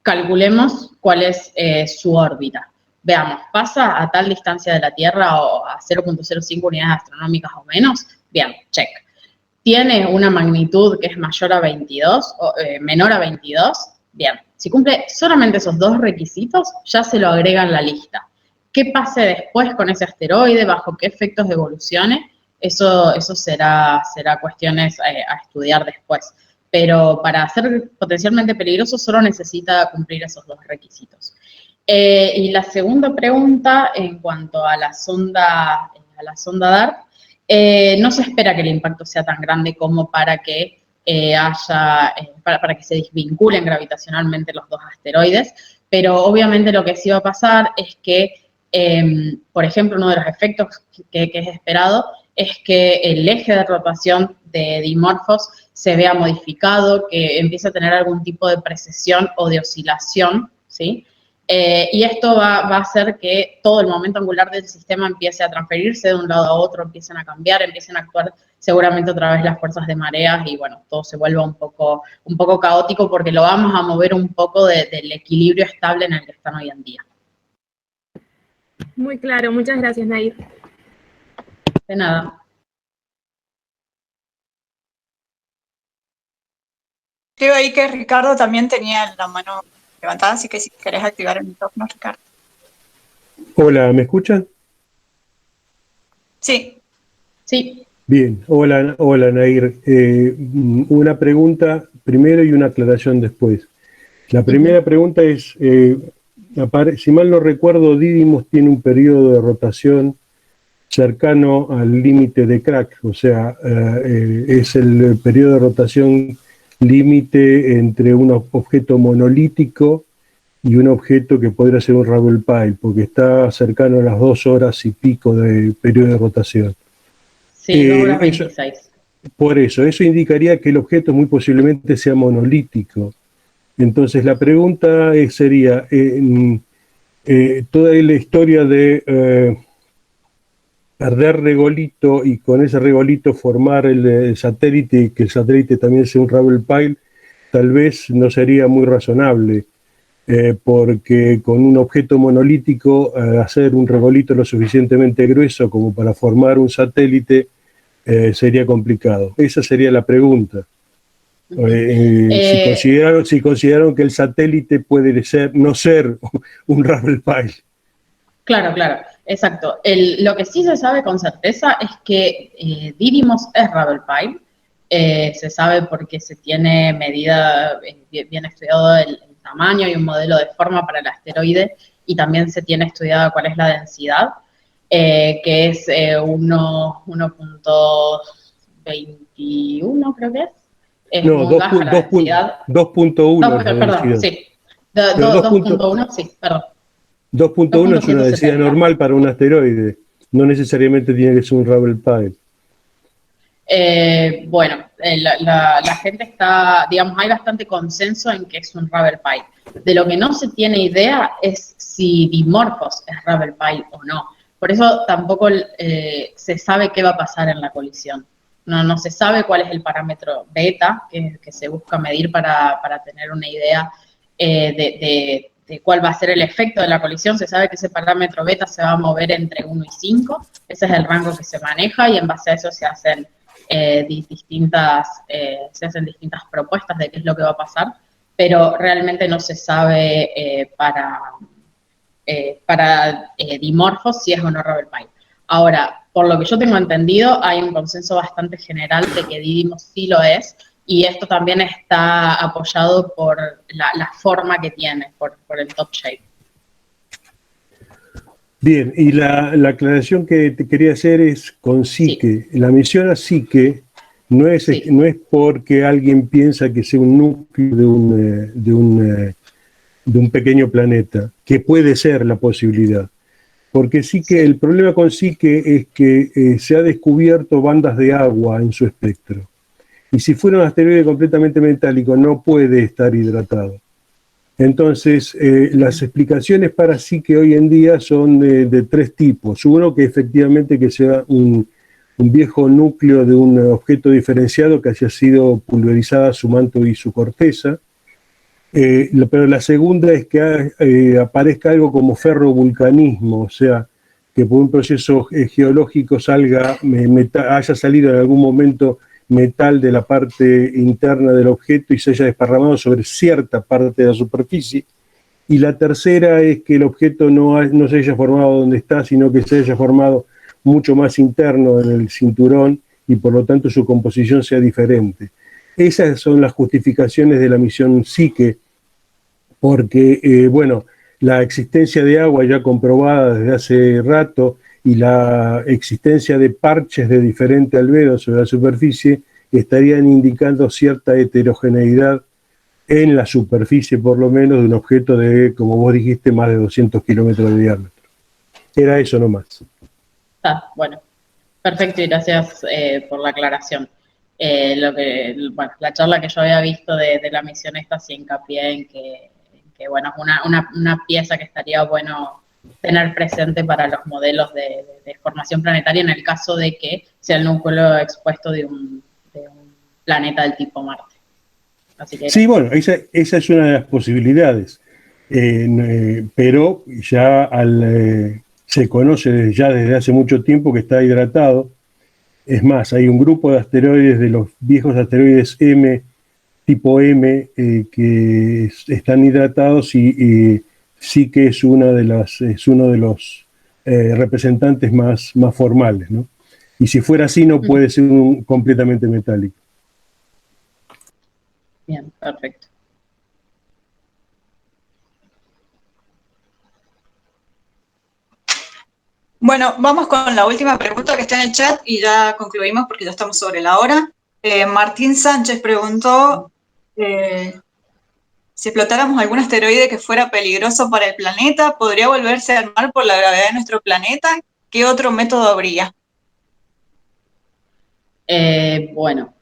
calculemos cuál es su órbita. Veamos, ¿pasa a tal distancia de la Tierra o a 0.05 unidades astronómicas o menos? Bien, check. ¿Tiene una magnitud que es mayor a 22 o menor a 22? Bien, si cumple solamente esos dos requisitos, ya se lo agrega en la lista. ¿Qué pase después con ese asteroide? ¿Bajo qué efectos evolucione? Eso será cuestiones a estudiar después. Pero para ser potencialmente peligroso solo necesita cumplir esos dos requisitos. Y la segunda pregunta, en cuanto a la sonda DART, no se espera que el impacto sea tan grande como para que para que se desvinculen gravitacionalmente los dos asteroides, pero obviamente lo que sí va a pasar es que, por ejemplo, uno de los efectos que es esperado es que el eje de rotación de Dimorphos se vea modificado, que empiece a tener algún tipo de precesión o de oscilación, ¿sí? Y esto va a hacer que todo el momento angular del sistema empiece a transferirse de un lado a otro, empiecen a cambiar, empiecen a actuar seguramente otra vez las fuerzas de mareas y bueno, todo se vuelva un poco caótico porque lo vamos a mover un poco del equilibrio estable en el que están hoy en día. Muy claro, muchas gracias, Nair. De nada. Creo ahí que Ricardo también tenía la mano levantada, así que si querés activar el micrófono, Ricardo. Hola, ¿me escuchan? Sí. Sí. Bien, hola Nair. Una pregunta primero y una aclaración después. La primera pregunta es, si mal no recuerdo, Didymos tiene un periodo de rotación cercano al límite de Crack, o sea, es el periodo de rotación límite entre un objeto monolítico y un objeto que podría ser un Ravelpile, porque está cercano a las 2 horas y pico de periodo de rotación. Sí, 2 horas 26. Por eso indicaría que el objeto muy posiblemente sea monolítico. Entonces la pregunta sería, toda la historia de perder regolito y con ese regolito formar el satélite y que el satélite también sea un Ravelpile, tal vez no sería muy razonable. Porque con un objeto monolítico hacer un regolito lo suficientemente grueso como para formar un satélite sería complicado. Esa sería la pregunta. Si consideraron que el satélite puede no ser un Ravelpile. Claro, exacto. Lo que sí se sabe con certeza es que Didymos es Ravelpile. se sabe porque se tiene medida, bien estudiado el tamaño y un modelo de forma para el asteroide, y también se tiene estudiada cuál es la densidad, que es 1.21, creo que es. Es No, muy baja la densidad. 2.1 es la Perdón, densidad. sí. Pero 2.1, sí, perdón. 2.1 es una densidad 2.170. normal para un asteroide. No necesariamente tiene que ser un Ravel Pile. Bueno, la gente está, digamos, hay bastante consenso en que es un Ravel Pile. De lo que no se tiene idea es si Dimorphos es Ravel Pile o no. Por eso tampoco se sabe qué va a pasar en la colisión. No se sabe cuál es el parámetro beta que se busca medir para tener una idea de cuál va a ser el efecto de la colisión. Se sabe que ese parámetro beta se va a mover entre 1 y 5. Ese es el rango que se maneja, y en base a eso se hacen distintas propuestas de qué es lo que va a pasar, pero realmente no se sabe para Dimorphos si es o no Ravel Pile. Ahora, por lo que yo tengo entendido, hay un consenso bastante general de que Didymos sí lo es, y esto también está apoyado por la forma que tiene, por el top shape. Bien, y la aclaración que te quería hacer es con Psique. Sí. La misión a Psique no es porque alguien piensa que sea un núcleo de un pequeño planeta, que puede ser la posibilidad. Porque Psique, el problema con Psique es que se ha descubierto bandas de agua en su espectro. Y si fuera un asteroide completamente metálico, no puede estar hidratado. Entonces, las explicaciones para Psique hoy en día son de tres tipos. Uno, que efectivamente que sea un viejo núcleo de un objeto diferenciado que haya sido pulverizada su manto y su corteza. Pero la segunda es que aparezca algo como ferrovulcanismo, o sea, que por un proceso geológico haya salido en algún momento metal de la parte interna del objeto y se haya desparramado sobre cierta parte de la superficie. Y la tercera es que el objeto no se haya formado donde está, sino que se haya formado mucho más interno en el cinturón, y por lo tanto su composición sea diferente. Esas son las justificaciones de la misión Psique, porque, la existencia de agua ya comprobada desde hace rato, y la existencia de parches de diferente albedo sobre la superficie estarían indicando cierta heterogeneidad en la superficie, por lo menos, de un objeto de, como vos dijiste, más de 200 kilómetros de diámetro. Era eso nomás. Bueno, perfecto, y gracias por la aclaración. La charla que yo había visto de la misión esta sí hincapié en que es una pieza que estaría bueno tener presente para los modelos de formación planetaria en el caso de que sea el núcleo expuesto de un planeta del tipo Marte. Así que sí, bueno, esa es una de las posibilidades, pero ya se conoce desde hace mucho tiempo que está hidratado. Es más, hay un grupo de asteroides, de los viejos asteroides tipo M, que están hidratados, y sí que es uno de los representantes más formales, ¿no? Y si fuera así, no puede ser completamente metálico. Bien, perfecto. Bueno, vamos con la última pregunta que está en el chat y ya concluimos porque ya estamos sobre la hora. Martín Sánchez preguntó si explotáramos algún asteroide que fuera peligroso para el planeta, ¿podría volverse a armar por la gravedad de nuestro planeta? ¿Qué otro método habría? Eso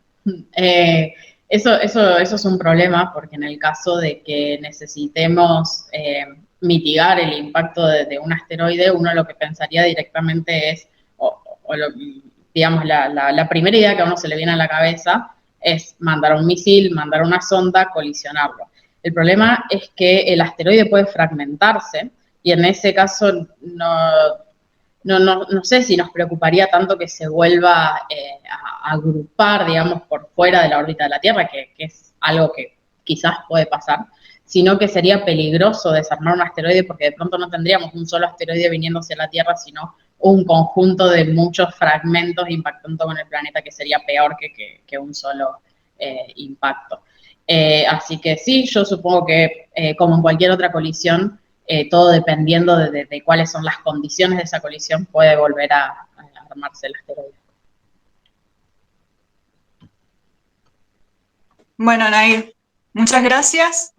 es un problema, porque en el caso de que necesitemos mitigar el impacto de un asteroide, uno lo que pensaría directamente es, digamos, la primera idea que a uno se le viene a la cabeza es mandar un misil, mandar una sonda, colisionarlo. El problema es que el asteroide puede fragmentarse, y en ese caso no sé si nos preocuparía tanto que se vuelva a agrupar, digamos, por fuera de la órbita de la Tierra, que es algo que quizás puede pasar, sino que sería peligroso desarmar un asteroide, porque de pronto no tendríamos un solo asteroide viniendo hacia la Tierra, sino un conjunto de muchos fragmentos impactando con el planeta que sería peor que un solo impacto. Así que sí, yo supongo que como en cualquier otra colisión, todo dependiendo de cuáles son las condiciones de esa colisión, puede volver a armarse el asteroide. Bueno, Nair, muchas gracias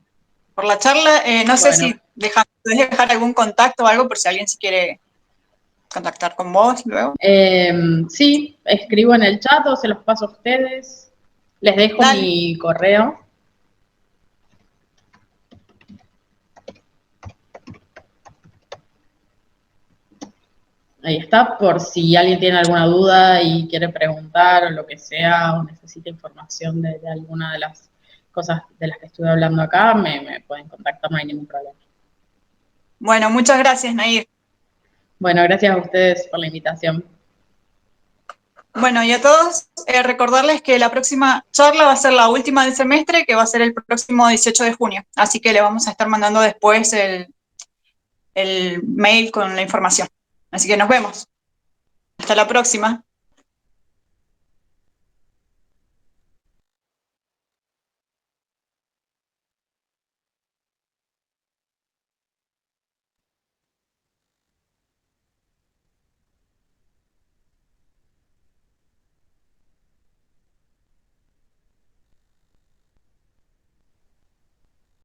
por la charla. No sé si podés dejar algún contacto o algo por si alguien se quiere contactar con vos luego. Sí, escribo en el chat o se los paso a ustedes. Les dejo mi correo. Ahí está, por si alguien tiene alguna duda y quiere preguntar o lo que sea, o necesita información de alguna de las cosas de las que estuve hablando acá, me pueden contactar, no hay ningún problema. Bueno, muchas gracias, Nair. Bueno, gracias a ustedes por la invitación. Bueno, y a todos recordarles que la próxima charla va a ser la última del semestre, que va a ser el próximo 18 de junio. Así que le vamos a estar mandando después el mail con la información. Así que nos vemos. Hasta la próxima.